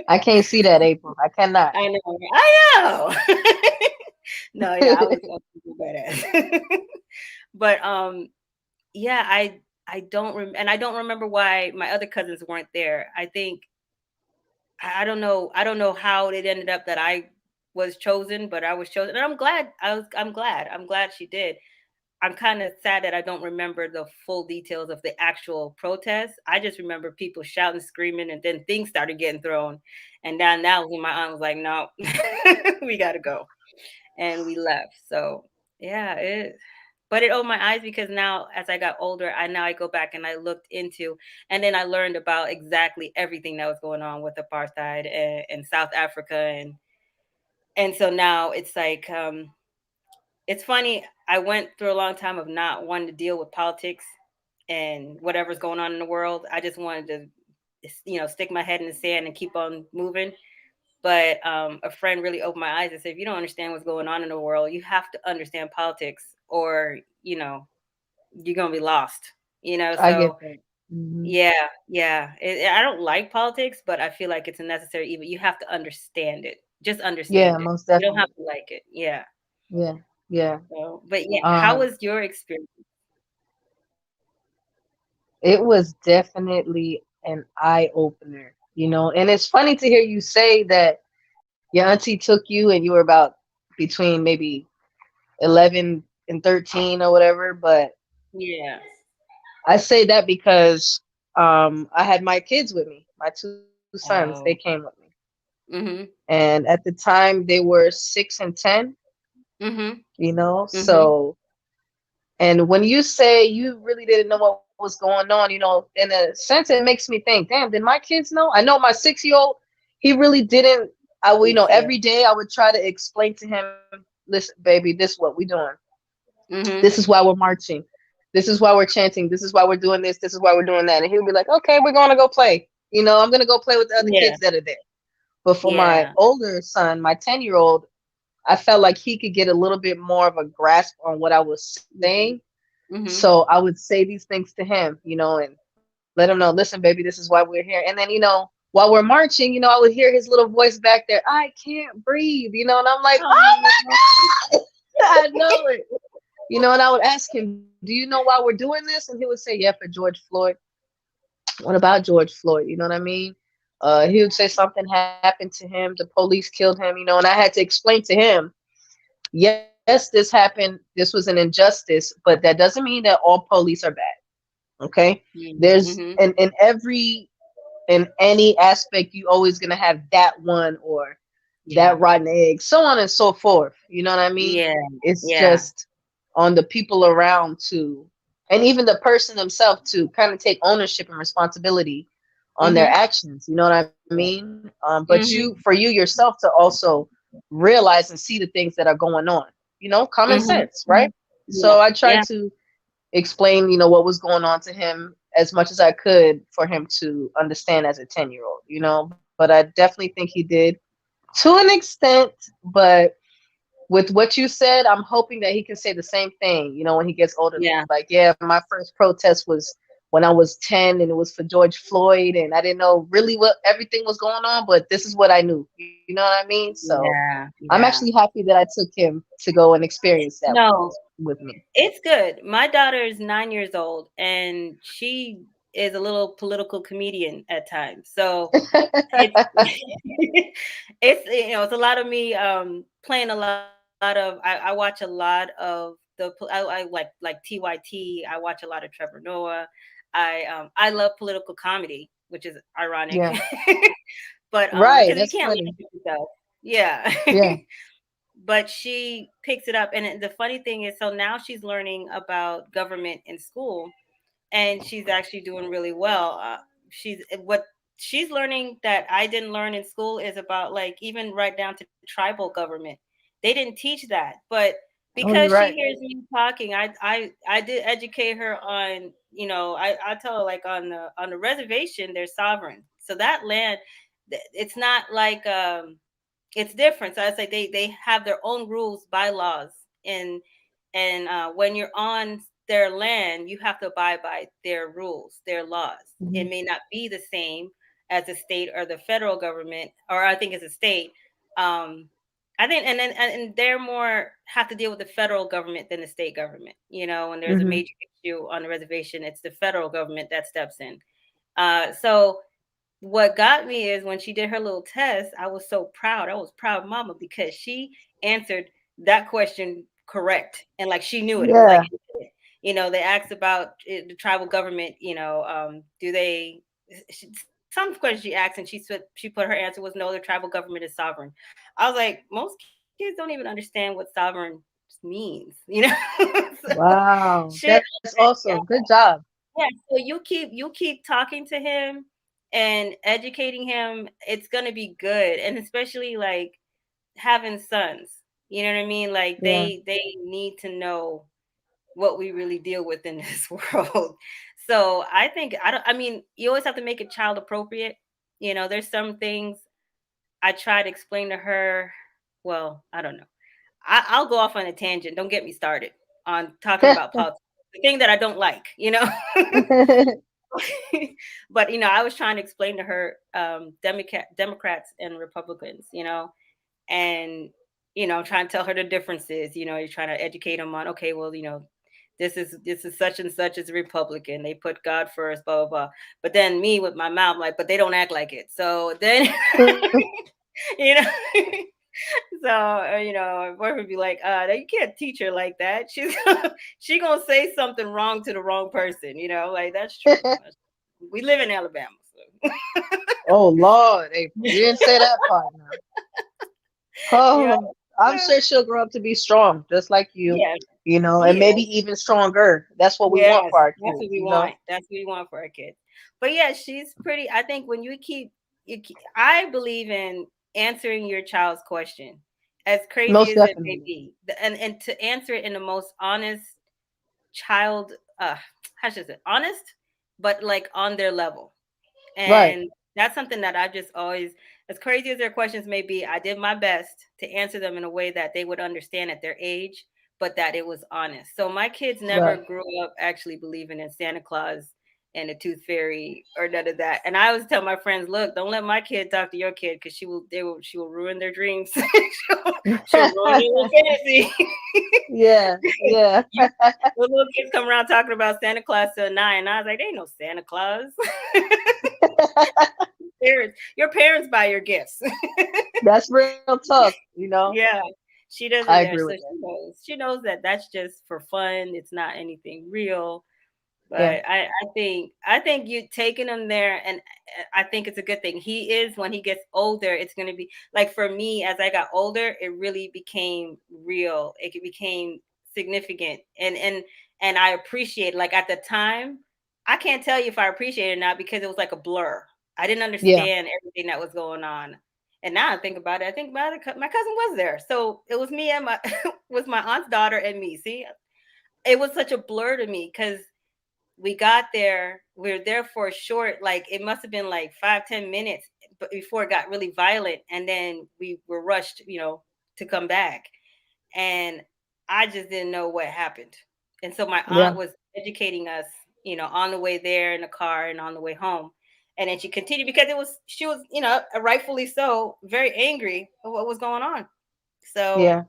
I can't see that, April. I cannot. I know. I know. No, yeah, I was super badass. But yeah, I don't and I don't remember why my other cousins weren't there. I think I don't know how it ended up that I was chosen, but I was chosen, and I'm glad she did. I'm kind of sad that I don't remember the full details of the actual protest. I just remember people shouting, screaming, and then things started getting thrown. And now when my aunt was like, "No, we got to go," and we left. So yeah, but it opened my eyes because now as I got older, I go back and I looked into, and then I learned about exactly everything that was going on with apartheid and South Africa, and so now it's like it's funny. I went through a long time of not wanting to deal with politics and whatever's going on in the world. I just wanted to, stick my head in the sand and keep on moving. But a friend really opened my eyes and said, if you don't understand what's going on in the world, you have to understand politics, or you're gonna be lost. I So get that. Hmm. yeah, yeah. I don't like politics, but I feel like it's a necessary evil. You have to understand it. Just Yeah, understand it. most You don't have definitely. to like it. Yeah. Yeah, yeah. So, but yeah, how Um, was your experience? it was definitely an eye opener, and it's funny to hear you say that your auntie took you and you were about between maybe 11 and 13 or whatever. But Yeah. I say that because I had my kids with me, my two sons, they came with Oh. me. Mhm. And at the time they were 6 and 10, Mhm. Mhm. so and when you say you really didn't know what was going on, in a sense, it makes me think, damn, did my kids know? I know my 6-year-old, he really didn't. Me too. Every day I would try to explain to him, listen, baby, this is what we doing. This is Mhm. why we're marching. This is why we're chanting. This is why we're doing this. This is why we're doing that. And he would be like, okay, we're going to go play. I'm going to go play with the other Yeah. kids that are there. But for my Yeah. older son, my 10-year-old, I felt like he could get a little bit more of a grasp on what I was saying. Mhm. So Mhm. I would say these things to him, and let him know, listen, baby, this is why we're here. And then, while we're marching, I would hear his little voice back there, I can't breathe, and I'm like, oh Oh. my God, I know it. And I would ask him, do you know why we're doing this? And he would say, yeah, for George Floyd. What about George Floyd? You know what I mean? He would say something happened to him, the police killed him, and I had to explain to him, yes, this happened, this was an injustice, but that doesn't mean that all police are bad. Okay. Mhm. There's Mhm. in any aspect, you always gonna have that one or that Yeah. rotten egg, so on and so forth. You know what I mean? Yeah. It's Yeah. just on the people around to, and even the person themselves to kind of take ownership and responsibility on their Mhm. actions. You know what I mean? But for Mhm. you yourself to also realize and see the things that are going on. Common Mhm. sense, right? So Yeah. I tried Yeah. to explain, what was going on to him as much as I could for him to understand as a 10-year-old, but I definitely think he did to an extent. But with what you said, I'm hoping that he can say the same thing, when he gets older. Like, Yeah. yeah, my first protest was when I was 10 and it was for George Floyd and I didn't know really what everything was going on, but this is what I knew. You know what I mean? So Yeah. I'm actually Yeah. happy that I took him to go and experience that No, with me. it's good. My daughter is 9 years old, and she is a little political comedian at times. So it's it's it's a lot of me playing a lot of I watch a lot of I like TYT. I watch a lot of Trevor Noah. I love political comedy, which is ironic. Yeah. But Right. because you That's can't funny. laugh at yourself. Yeah. Yeah. But she picks it up, and the funny thing is, so now she's learning about government in school, and she's actually doing really well. What she's learning that I didn't learn in school is about, like, even right down to tribal government. They didn't teach that, but Oh, you're because she right. hears me talking, I did educate her on, I tell her, like, on the reservation there's sovereign, so that land, it's not like it's different. So I say they have their own rules, bylaws, and when you're on their land, you have to abide by their rules, their laws. It Mhm. may not be the same as the state or the federal government, or I think it's a state. Um, I think, and they're more have to deal with the federal government than the state government. When there's a Mhm. major issue on the reservation, it's the federal government that steps in. So what got me is when she did her little test, I was so proud. I was proud mama because she answered that question correct. And like she knew it. It was like, Yeah. they asked about the tribal government, do they, some question she asked and she put her answer was no, the tribal government is sovereign. I was like, most kids don't even understand what sovereign means. So Wow. shit. That's awesome. Good job. Yeah, so you keep talking to him and educating him, it's gonna be good. And especially like having sons. You know what I mean? Like Yeah. they need to know what we really deal with in this world. So I think I mean, you always have to make it child appropriate. There's some things I try to explain to her. Well, I don't know. I'll go off on a tangent. Don't get me started on talking about politics. The thing that I don't like. But I was trying to explain to her Democrats and Republicans, and trying to tell her the differences. You're trying to educate them on, okay, well, this is such and such as a Republican. They put God first, blah blah blah. But then me with my mouth, like, but they don't act like it. So then, you know. So my boyfriend would be like, you can't teach her like that. She gonna say something wrong to the wrong person. Like that's true. We live in Alabama, so Oh Lord, April. You didn't say that part now. yeah, Oh, I'm sure she'll grow up to be strong, just like you, yeah, and yeah. maybe even stronger. That's what we want Yes, for our that's what kids, we want. That's what we want for our kids. But yeah, she's pretty. I think when I believe in answering your child's question, as crazy Most as it may definitely. be, and to answer it in the most honest child, how should I say, honest, but like on their level. Right. And that's something that I just always, as crazy as their questions may be, I did my best to answer them in a way that they would understand at their age, but that it was honest. So my kids never Right. grew up actually believing in Santa Claus and the Tooth Fairy or none of that. And I always tell my friends, look, don't let my kid talk to your kid because she will ruin their dreams. she'll ruin their little fantasy. Yeah. Yeah. The little kids come around talking about Santa Claus till 9. And I was like, there ain't no Santa Claus. Your parents buy your gifts. That's real tough. Yeah. She doesn't I there. agree So with that. she knows that that's just for fun. It's not anything real. Yeah. But I think you taking him there, and I think it's a good thing. He is when he gets older, it's gonna be like for me as I got older, it really became real. It became significant, and I appreciate. Like at the time, I can't tell you if I appreciate it or not because it was like a blur. I didn't Yeah. understand everything that was going on. And now I think about it, I think about it, my cousin was there. So it was me and my was my aunt's daughter and me. See, it was such a blur to me because we got there. We were there for a short, like it must have been like 5-10 minutes, but before it got really violent, and then we were rushed, to come back. And I just didn't know what happened. And so my Yeah. aunt was educating us, on the way there in the car and on the way home. And then she continued because she was, rightfully so, very angry at what was going on. So Yeah.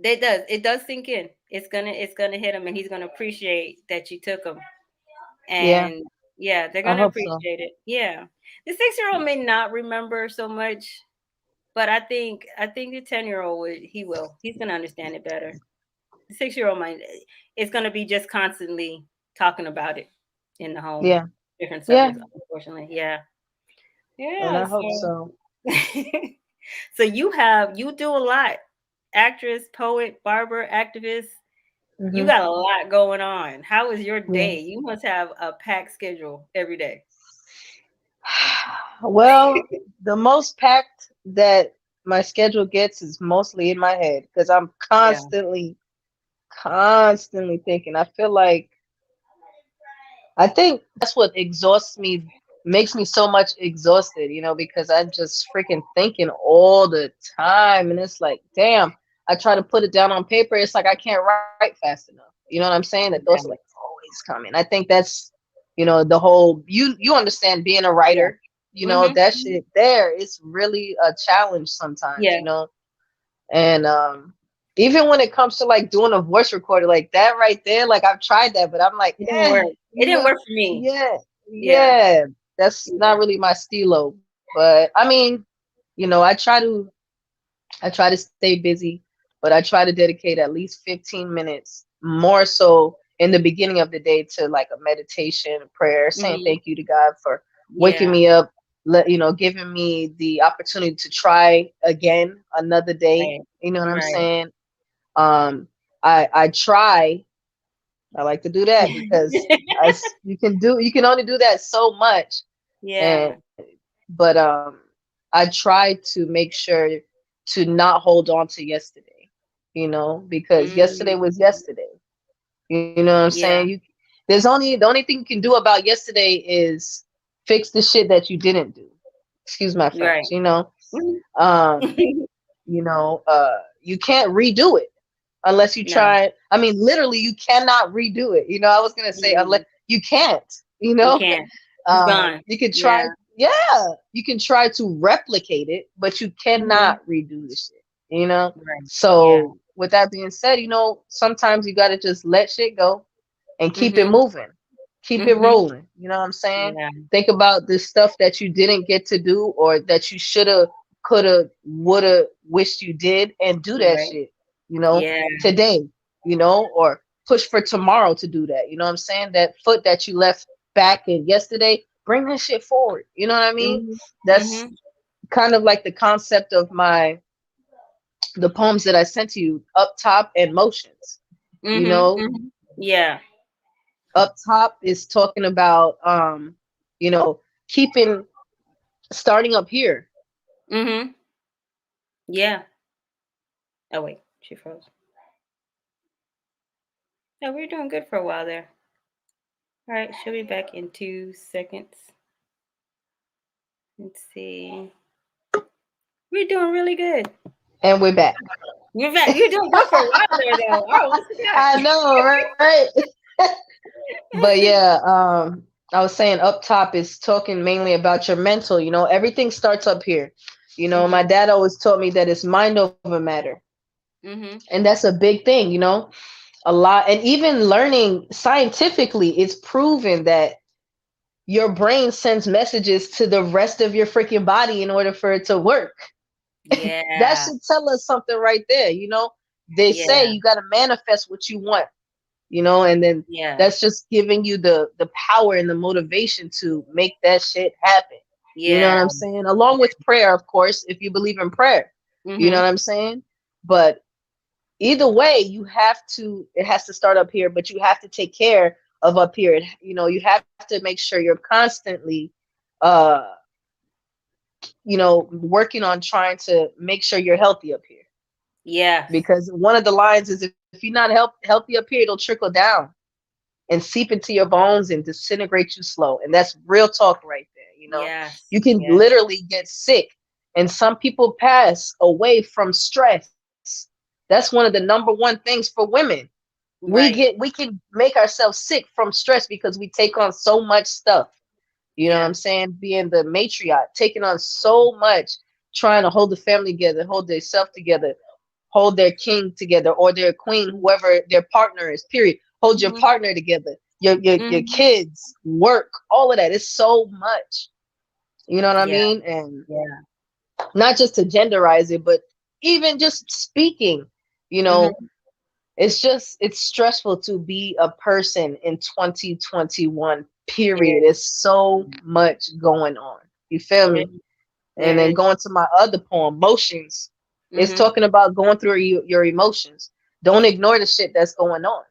it does sink in. It's gonna hit him, and he's gonna appreciate that you took him. Yeah. And yeah, they're I gonna hope so. appreciate it. Yeah, the 6-year-old may not remember so much, but I think the 10-year-old will. He's gonna understand it better. The 6-year-old might. It's gonna be just constantly talking about it in the home, Yeah. different Yeah. subjects. Unfortunately, yeah, And yeah. I hope so. So you do a lot. Actress, poet, barber, activist. You Hmm. got a lot going on. How is your Yeah. day? You must have a packed schedule every day. Well, the most packed that my schedule gets is mostly in my head because I'm Yeah, constantly thinking. I think that's what exhausts me, makes me so much exhausted, because I'm just freaking thinking all the time. And it's like, damn, I try to put it down on paper. It's like I can't write fast enough. You know what I'm saying? The thoughts are like yeah, always coming. I think that's, the whole, you understand being a yeah. writer, Mhm. that shit there is really a challenge sometimes, Yeah, and even when it comes to like doing a voice recorder like that right there, like I've tried that, but I'm like, it didn't work. It didn't work for me. yeah, Yeah, yeah. That's not really my stilo. But I mean, you know, I try to stay busy, but I try to dedicate at least 15 minutes more so in the beginning of the day to like a meditation, prayer, saying Mhm. thank you to God for waking Yeah. me up, giving me the opportunity to try again another day. Right. You know what I'm Right. saying? Um, I try. I like to do that because you can only do that so much, Yeah. and I try to make sure to not hold on to yesterday, you know, because yesterday Mm. was yesterday. You know what I'm saying? Yeah. The only thing you can do about yesterday is fix the shit that you didn't do. Excuse my French, Right. you know. Mhm. Um, you can't redo it unless you No, try. I mean, literally, you cannot redo it. You know, I was gonna say unless mm, you can't. You you know, can't. It's gone. you can try. Yeah. Yeah, you can try to replicate it, but you Mhm. cannot redo the shit. You know. Right. Yeah. So with that being said, you know, sometimes you gotta just let shit go and keep it Mhm. moving, keep it Mhm. rolling. You know what I'm saying? Yeah. Think about the stuff that you didn't get to do or that you shoulda, coulda, woulda, wished you did, and do that Right. shit. You know, Yeah. today. You know, or push for tomorrow to do that. You know what I'm saying? That foot that you left back in yesterday, bring that shit forward. You know what I mean? Mhm. That's Mhm. kind of like the concept of the poems that I sent to you, up top and motions. You Mhm. know, Mhm. Yeah. up top is talking about you know, keeping starting up here. Mhm. Yeah. Oh wait, she froze. No, we are doing good for a while there. All right, she'll be back in 2 seconds. Let's see. We're doing really good. And we're back. In fact, you're doing good for a while there, though. Oh, look I at know, right? But yeah, I was saying up top is talking mainly about your mental. You know, everything starts up here. You know, my that. dad always taught me that it's mind over matter. Mhm. And that's a big thing, you know. A lot, and even learning scientifically, it's proven that your brain sends messages to the rest of your freaking body in order for it to work. That Yeah. should tell us something right there, you know. They say Yeah. you got to manifest what you want, you know, and then Yeah. that's just giving you the power and the motivation to make that shit happen. You know Yeah. what I'm saying? Along with prayer, of course, if you believe in prayer. You know Mhm. what I'm saying? But either way, it has to start up here, but you have to take care of up here. You know, you have to make sure you're constantly uh working on trying to make sure you're healthy up here. Yes. Because one of the lines is if you're not healthy up here, it'll trickle down and seep into your bones and disintegrate you slow. And that's real talk right there. You know, Yes. you can Yes. literally get sick, and some people pass away from stress. That's one of the number one things for women. Right. We can make ourselves sick from stress because we take on so much stuff. You know what Yeah. I'm saying? Being the matriarch, taking on so much, trying to hold the family together, hold their self together, hold their king together or their queen, whoever their partner is, period. Hold your Mhm. partner together, your Mhm. kids, work, all of that. It's so much. You know what I Yeah. mean? And Yeah. not just to genderize it, but even just speaking, you know, Mhm. it's stressful to be a person in 2021, It period. is. It's so much going on. You feel There me? is. And There then is. going to my other poem, Motions, it's Mhm. talking about going through your emotions. Don't ignore the shit that's going on.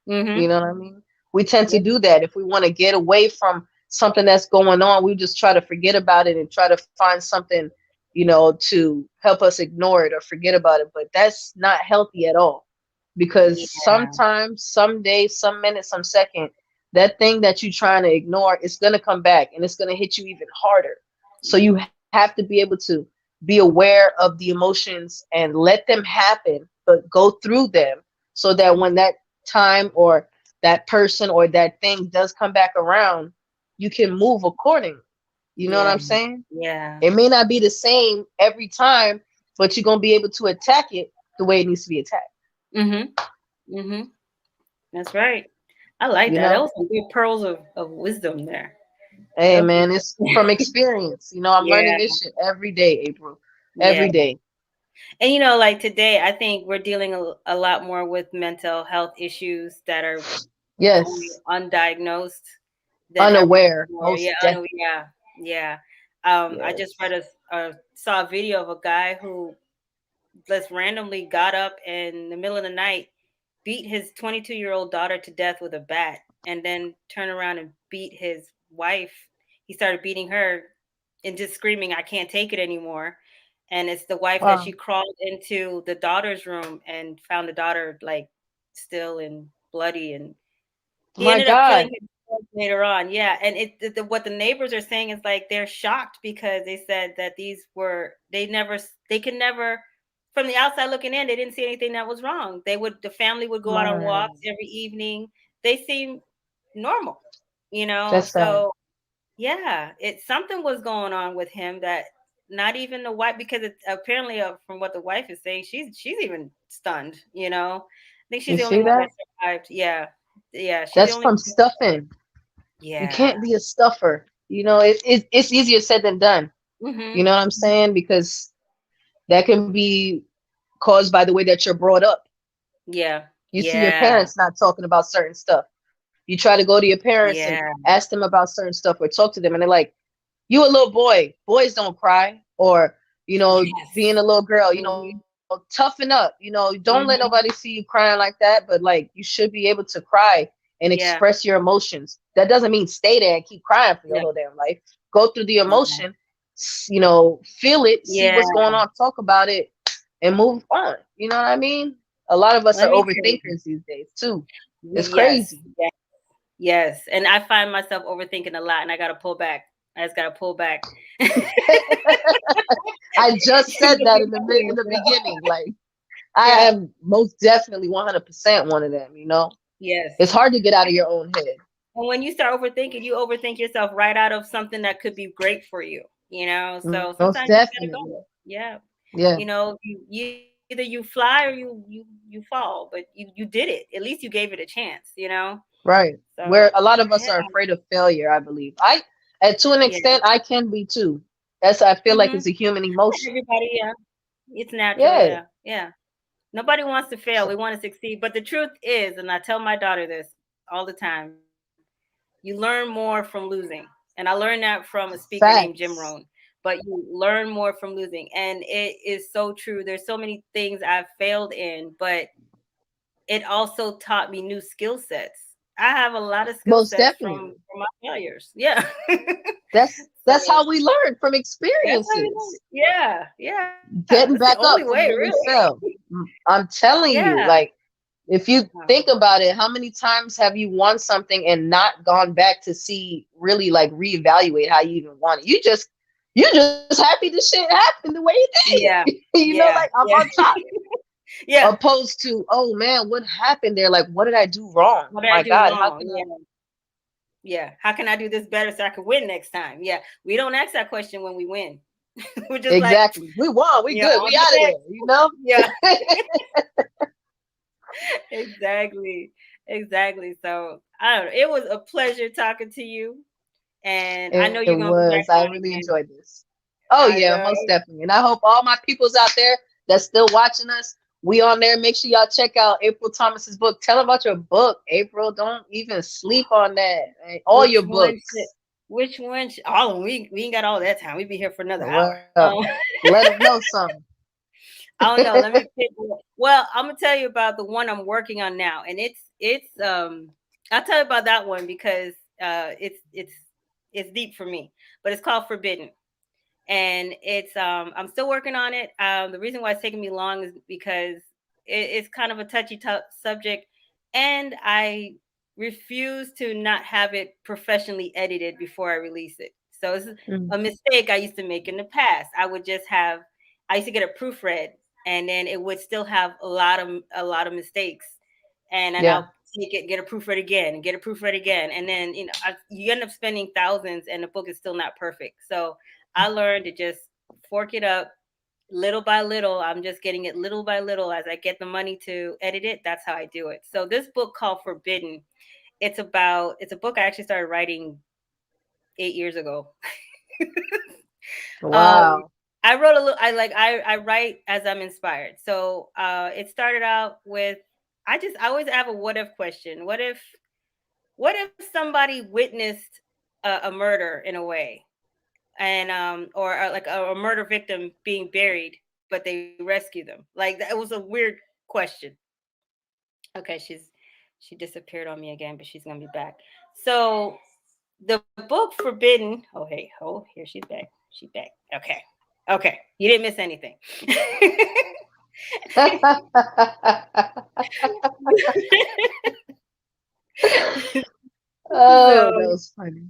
You Mhm. know what I mean? We tend to Yep. do that. If we want to get away from something that's going on, we just try to forget about it and try to find something, to help us ignore it or forget about it. But that's not healthy at all. Because Yeah. sometimes, some days, some minutes, some second, that thing that you're trying to ignore is going to come back and it's going to hit you even harder. So you have to be able to be aware of the emotions and let them happen, but go through them so that when that time or that person or that thing does come back around, you can move accordingly. You know what Yeah. I'm saying? Yeah. It may not be the same every time, but you're gonna be able to attack it the way it needs to be attacked. Mhm. Mhm. That's right. I like You that. That know? was some good pearls of wisdom there. Hey Okay. man, it's from experience. I'm Yeah, learning this shit every day, April. yeah. Every day. And like today, I think we're dealing a lot more with mental health issues that are going Yes. undiagnosed than ever Unaware, before. Yeah, most I know. definitely. Yeah, yeah. I just Yes. read saw a video of a guy who just randomly got up in the middle of the night, beat his 22-year-old daughter to death with a bat, and then turned around and beat his wife. He started beating her and just screaming, "I can't take it anymore." And it's the wife that she Wow. crawled into the daughter's room and found the daughter like still and bloody, and he My ended up killing God. himself later on. Yeah, and what the neighbors are saying is like they're shocked because they said that they can never, from the outside looking in, they didn't see anything that was wrong. The family would go out on Right. walks every evening. They seemed normal, That's sad. So yeah, something was going on with him that not even the wife, because it's apparently from what the wife is saying, she's even stunned. I think she's You the only see one that that? survived. Yeah, yeah, she's the That's only from one. stuffing. You Yeah. can't be a stuffer. It's easier said than done. You Mhm. know what I'm saying? Because that can be caused by the way that you're brought up. Yeah. You see your Yeah. parents not talking about certain stuff. You try to go to your parents and Yeah. ask them about certain stuff or talk to them, and they're like, "You a little boy. Boys don't cry." Or, being Yes. a little girl, Mhm. toughen up. Don't let nobody Mhm. see you crying like that. But like, you should be able to cry and Yeah. express your emotions. That doesn't mean stay there and keep crying for your No. whole damn life. Go through the Yeah. emotion, feel it, see Yeah. what's going on, talk about it, and move on. You know what I mean? A lot of us Let are me tell you. overthinkers these days too. It's Yes. crazy. Yes. Yes. And I find myself overthinking a lot, and I got to pull back. I just got to pull back. I just said that in the beginning. Like, I Yeah. am most definitely 100% one of them. Yes. It's hard to get out of your own head. And when you start overthinking, you overthink yourself right out of something that could be great for you, So Most sometimes you gotta definitely. go. Yeah. Yeah. Either you fly or you fall, but you did it. At least you gave it a chance. Right. Where So a lot of us yeah, are afraid of failure, I believe. And to an yeah. extent, I can be too. I feel like Mhm. it's a human emotion. Everybody, yeah. It's natural, Yeah. yeah. Yeah. Nobody wants to fail. So, We want to succeed. But the truth is, and I tell my daughter this all the time, you learn more from losing. And I learned that from a speaker named Jim Rohn. facts. But you learn more from losing. And it is so true. There's so many things I've failed in, but it also taught me new skill sets. I have a lot of skill Most sets definitely. from my failures. Yeah. That's So how we learn from that's how you learn. experiences. Yeah. Yeah. That's the Getting only back way, up from really. where we fell. I'm telling Yeah. you, like, if you Um, think about it, how many times have you won something and not gone back to see really like reevaluate how you even won it? You just happy the shit happened the way it did. yeah. Like, Yeah. I'm Yeah. on top. Yeah. Opposed to, oh man, what happened there? Like, what did I do wrong? What did I My do God, how wrong? can I? Yeah. Yeah. How can I do this better so I can win next time? Yeah. We don't ask that question when we win. We're just like, Exactly. We won. We good. on We to out of the there. next. Yeah. Exactly. Exactly. So I don't know. It was a pleasure talking to you. And I know It you're gonna be back was. I on really again. enjoyed this. Oh I yeah, know. most definitely. And I hope all my peoples out there that's still watching us, we on there. Make sure y'all check out April Thomas's book. Tell them about your book, April. Don't even sleep on that. All Which your one should books. all of them? We ain't got all that time. We'd be here for another hour. Well, let them know something. I don't know. Let me pick one. Well, I'm gonna tell you about the one I'm working on now, and I'll tell you about that one because it's deep for me, but it's called Forbidden, and I'm still working on it. The reason why it's taking me long is because it's kind of a touchy subject, and I refuse to not have it professionally edited before I release it. So it's Mm, a mistake I used to make in the past. I used to get it proofread, and then it would still have a lot of mistakes, and then yeah. I'll take it, get a proofread again, and get a proofread again, and then you end up spending thousands, and the book is still not perfect. So I learned to just fork it up little by little. I'm just getting it little by little as I get the money to edit it. That's how I do it. So this book called Forbidden, it's a book I actually started writing 8 years ago. um, Wow. I wrote a little. I write as I'm inspired. So it started out with I always have a what if question. What if somebody witnessed a murder in a way, and or like a murder victim being buried, but they rescue them? Like that, it was a weird question. Okay, she disappeared on me again, but she's gonna be back. So the book Forbidden. Oh hey, oh here she's back. She's back. Okay, okay, you didn't miss anything. Oh, so that was funny.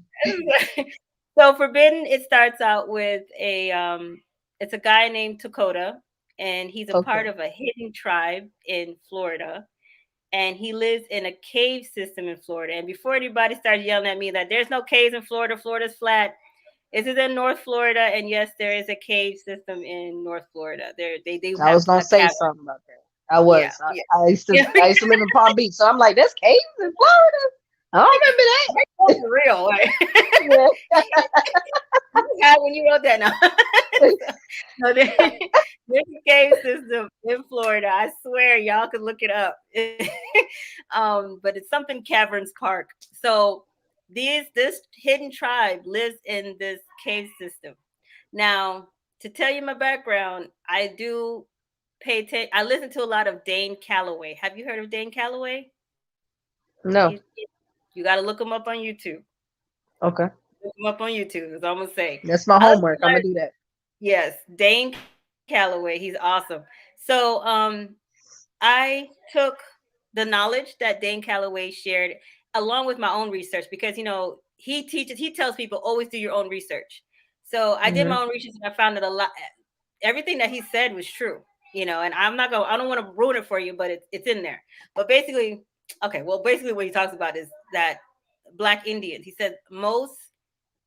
so Forbidden. It starts out with it's a guy named Dakota, and he's a part Okay. of a hidden tribe in Florida, and he lives in a cave system in Florida. And before anybody starts yelling at me that there's no caves in Florida, Florida's flat. This is in North Florida, and yes, there is a cave system in North Florida. They do I have was gonna a say cabin. something about that. I Yeah, was. yeah, I used to yeah. I used to live in Palm Beach, so I'm like, there's caves in Florida. I don't remember That's so for real. Like, that. you had when you wrote that now. So there's a cave system in Florida. I swear, y'all could look it up. But it's something Caverns Park. So this hidden tribe lives in this cave system. Now, to tell you my background, I do pay attention. I listen to a lot of Dane Calloway. Have you heard of Dane Calloway? No. You got to look him up on YouTube. Okay. Look him up on YouTube. That's all I'm gonna say. That's my I listen homework. to I'm a lot gonna do that. Yes, Dane Calloway. He's awesome. So I took the knowledge that Dane Calloway shared along with my own research because he tells people always do your own research. So I did Hmm. my own research and I found that a lot everything that he said was true. And I don't want to ruin it for you, but it's in there. But basically, okay, well basically what he talks about is that black Indians. He said most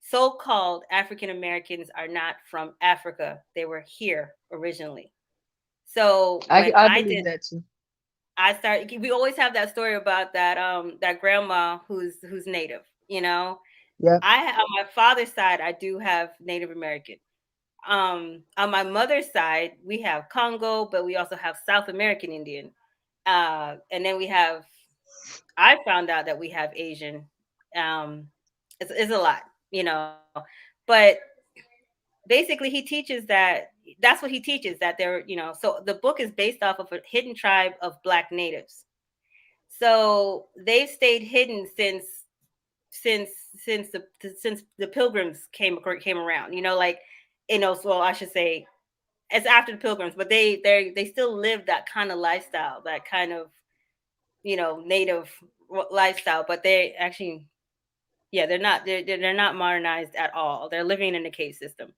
so-called African Americans are not from Africa. They were here originally. So when I believe that too. I started, we always have that story about that grandma who's native. Yep. On my father's side, I do have Native American. On my mother's side, we have Congo, but we also have South American Indian. And then we have I found out that we have Asian. Um, it's a lot, you know. But basically he teaches that's what he teaches, that so the book is based off of a hidden tribe of black natives. So they've stayed hidden since since the since the pilgrims came around, like, so I should say it's after the pilgrims, but they still live that kind of lifestyle, that kind of native lifestyle, but they actually, yeah, they're not modernized at all. They're living in a cave system.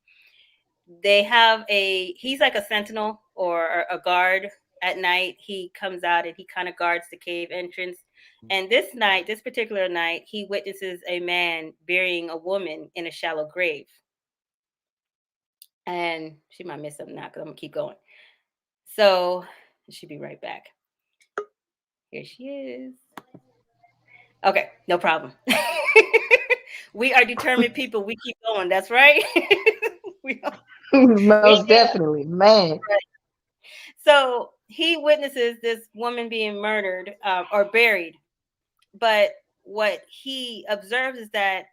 They have he's like a sentinel or a guard at night. He comes out and he kind of guards the cave entrance. And this particular night, he witnesses a man burying a woman in a shallow grave. And she might miss something now because I'm gonna keep going. So she'll be right back. Here she is. Okay, no problem. We are determined people. We keep going. That's right. we, we Most definitely, man. So he witnesses this woman being murdered or buried. But what he observes is that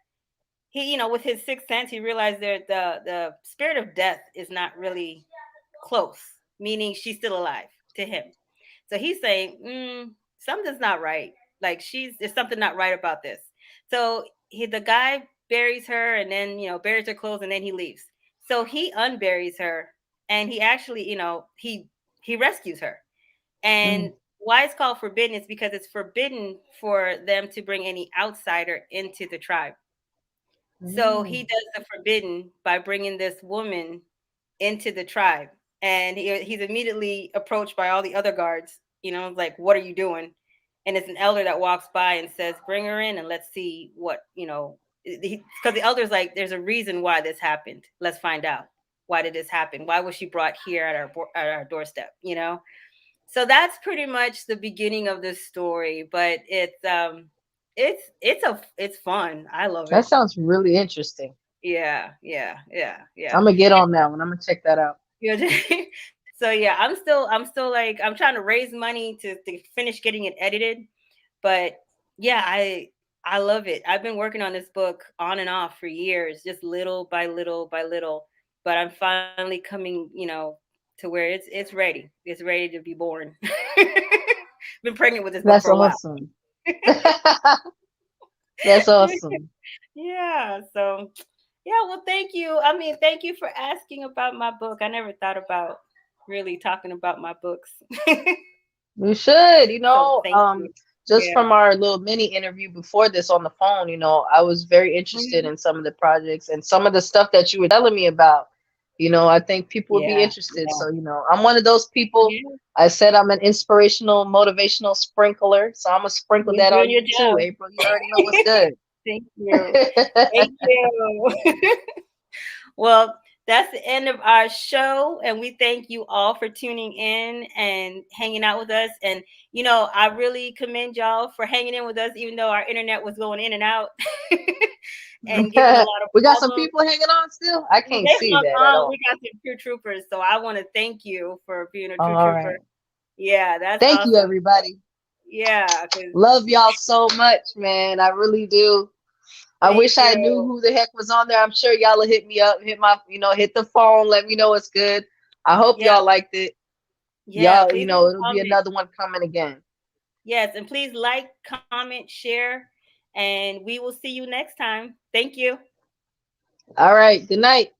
with his sixth sense, he realized that the spirit of death is not really close, meaning she's still alive to him. So he's saying, something's not right. Like there's something not right about this. So the guy buries her and then, buries her clothes and then he leaves. So he unburies her and he actually, he rescues her. And Mm. why it's called forbidden is because it's forbidden for them to bring any outsider into the tribe. So he Mm. does the forbidden by bringing this woman into the tribe. And he's immediately approached by all the other guards, like, what are you doing? And it's an elder that walks by and says, bring her in and let's see what, because the elder's like, there's a reason why this happened. Let's find out. Why did this happen? Why was she brought here at our doorstep? So that's pretty much the beginning of this story. But it's fun. I love That it. sounds really interesting. Yeah, yeah, yeah, yeah. I'm gonna get on that one. I'm gonna check that out. Yeah. So yeah, I'm still like I'm trying to raise money to finish getting it edited. But yeah, I love it. I've been working on this book on and off for years, just little by little by little. But I'm finally coming, to where it's ready. It's ready to be born. Been pregnant with this book That's for a while. awesome. That's awesome. Yeah. So yeah, well thank you. I mean, thank you for asking about my book. I never thought about really talking about my books. You should, So thank you. just Yeah. from our little mini interview before this on the phone, I was very interested Mhm. in some of the projects and some of the stuff that you were telling me about. I think people would be Yeah. interested. Yeah. So, I'm one of those people. Yeah. I said I'm an inspirational, motivational sprinkler. So I'm gonna sprinkle You're that on doing your you too, job. April. You already know what's good. Thank you. Thank you. Well, that's the end of our show. And we thank you all for tuning in and hanging out with us. And, I really commend y'all for hanging in with us, even though our internet was going in and out and giving a lot of We got some problems. people hanging on still. I Well, can't they see hung that at on. all. We got some true troopers. So I want to thank you for being a true All trooper. right. Yeah, that's Thank you, awesome. everybody. Yeah, because Love y'all so much, man. I really do. I thank wish I knew you. who the heck was on there. I'm sure y'all will hit me up, hit the phone, let me know it's good. I hope Yeah, y'all liked it. yeah, Y'all, please leave a it'll be comment. another one coming again. Yes, and please like, comment, share, and we will see you next time. Thank you. All right. Good night.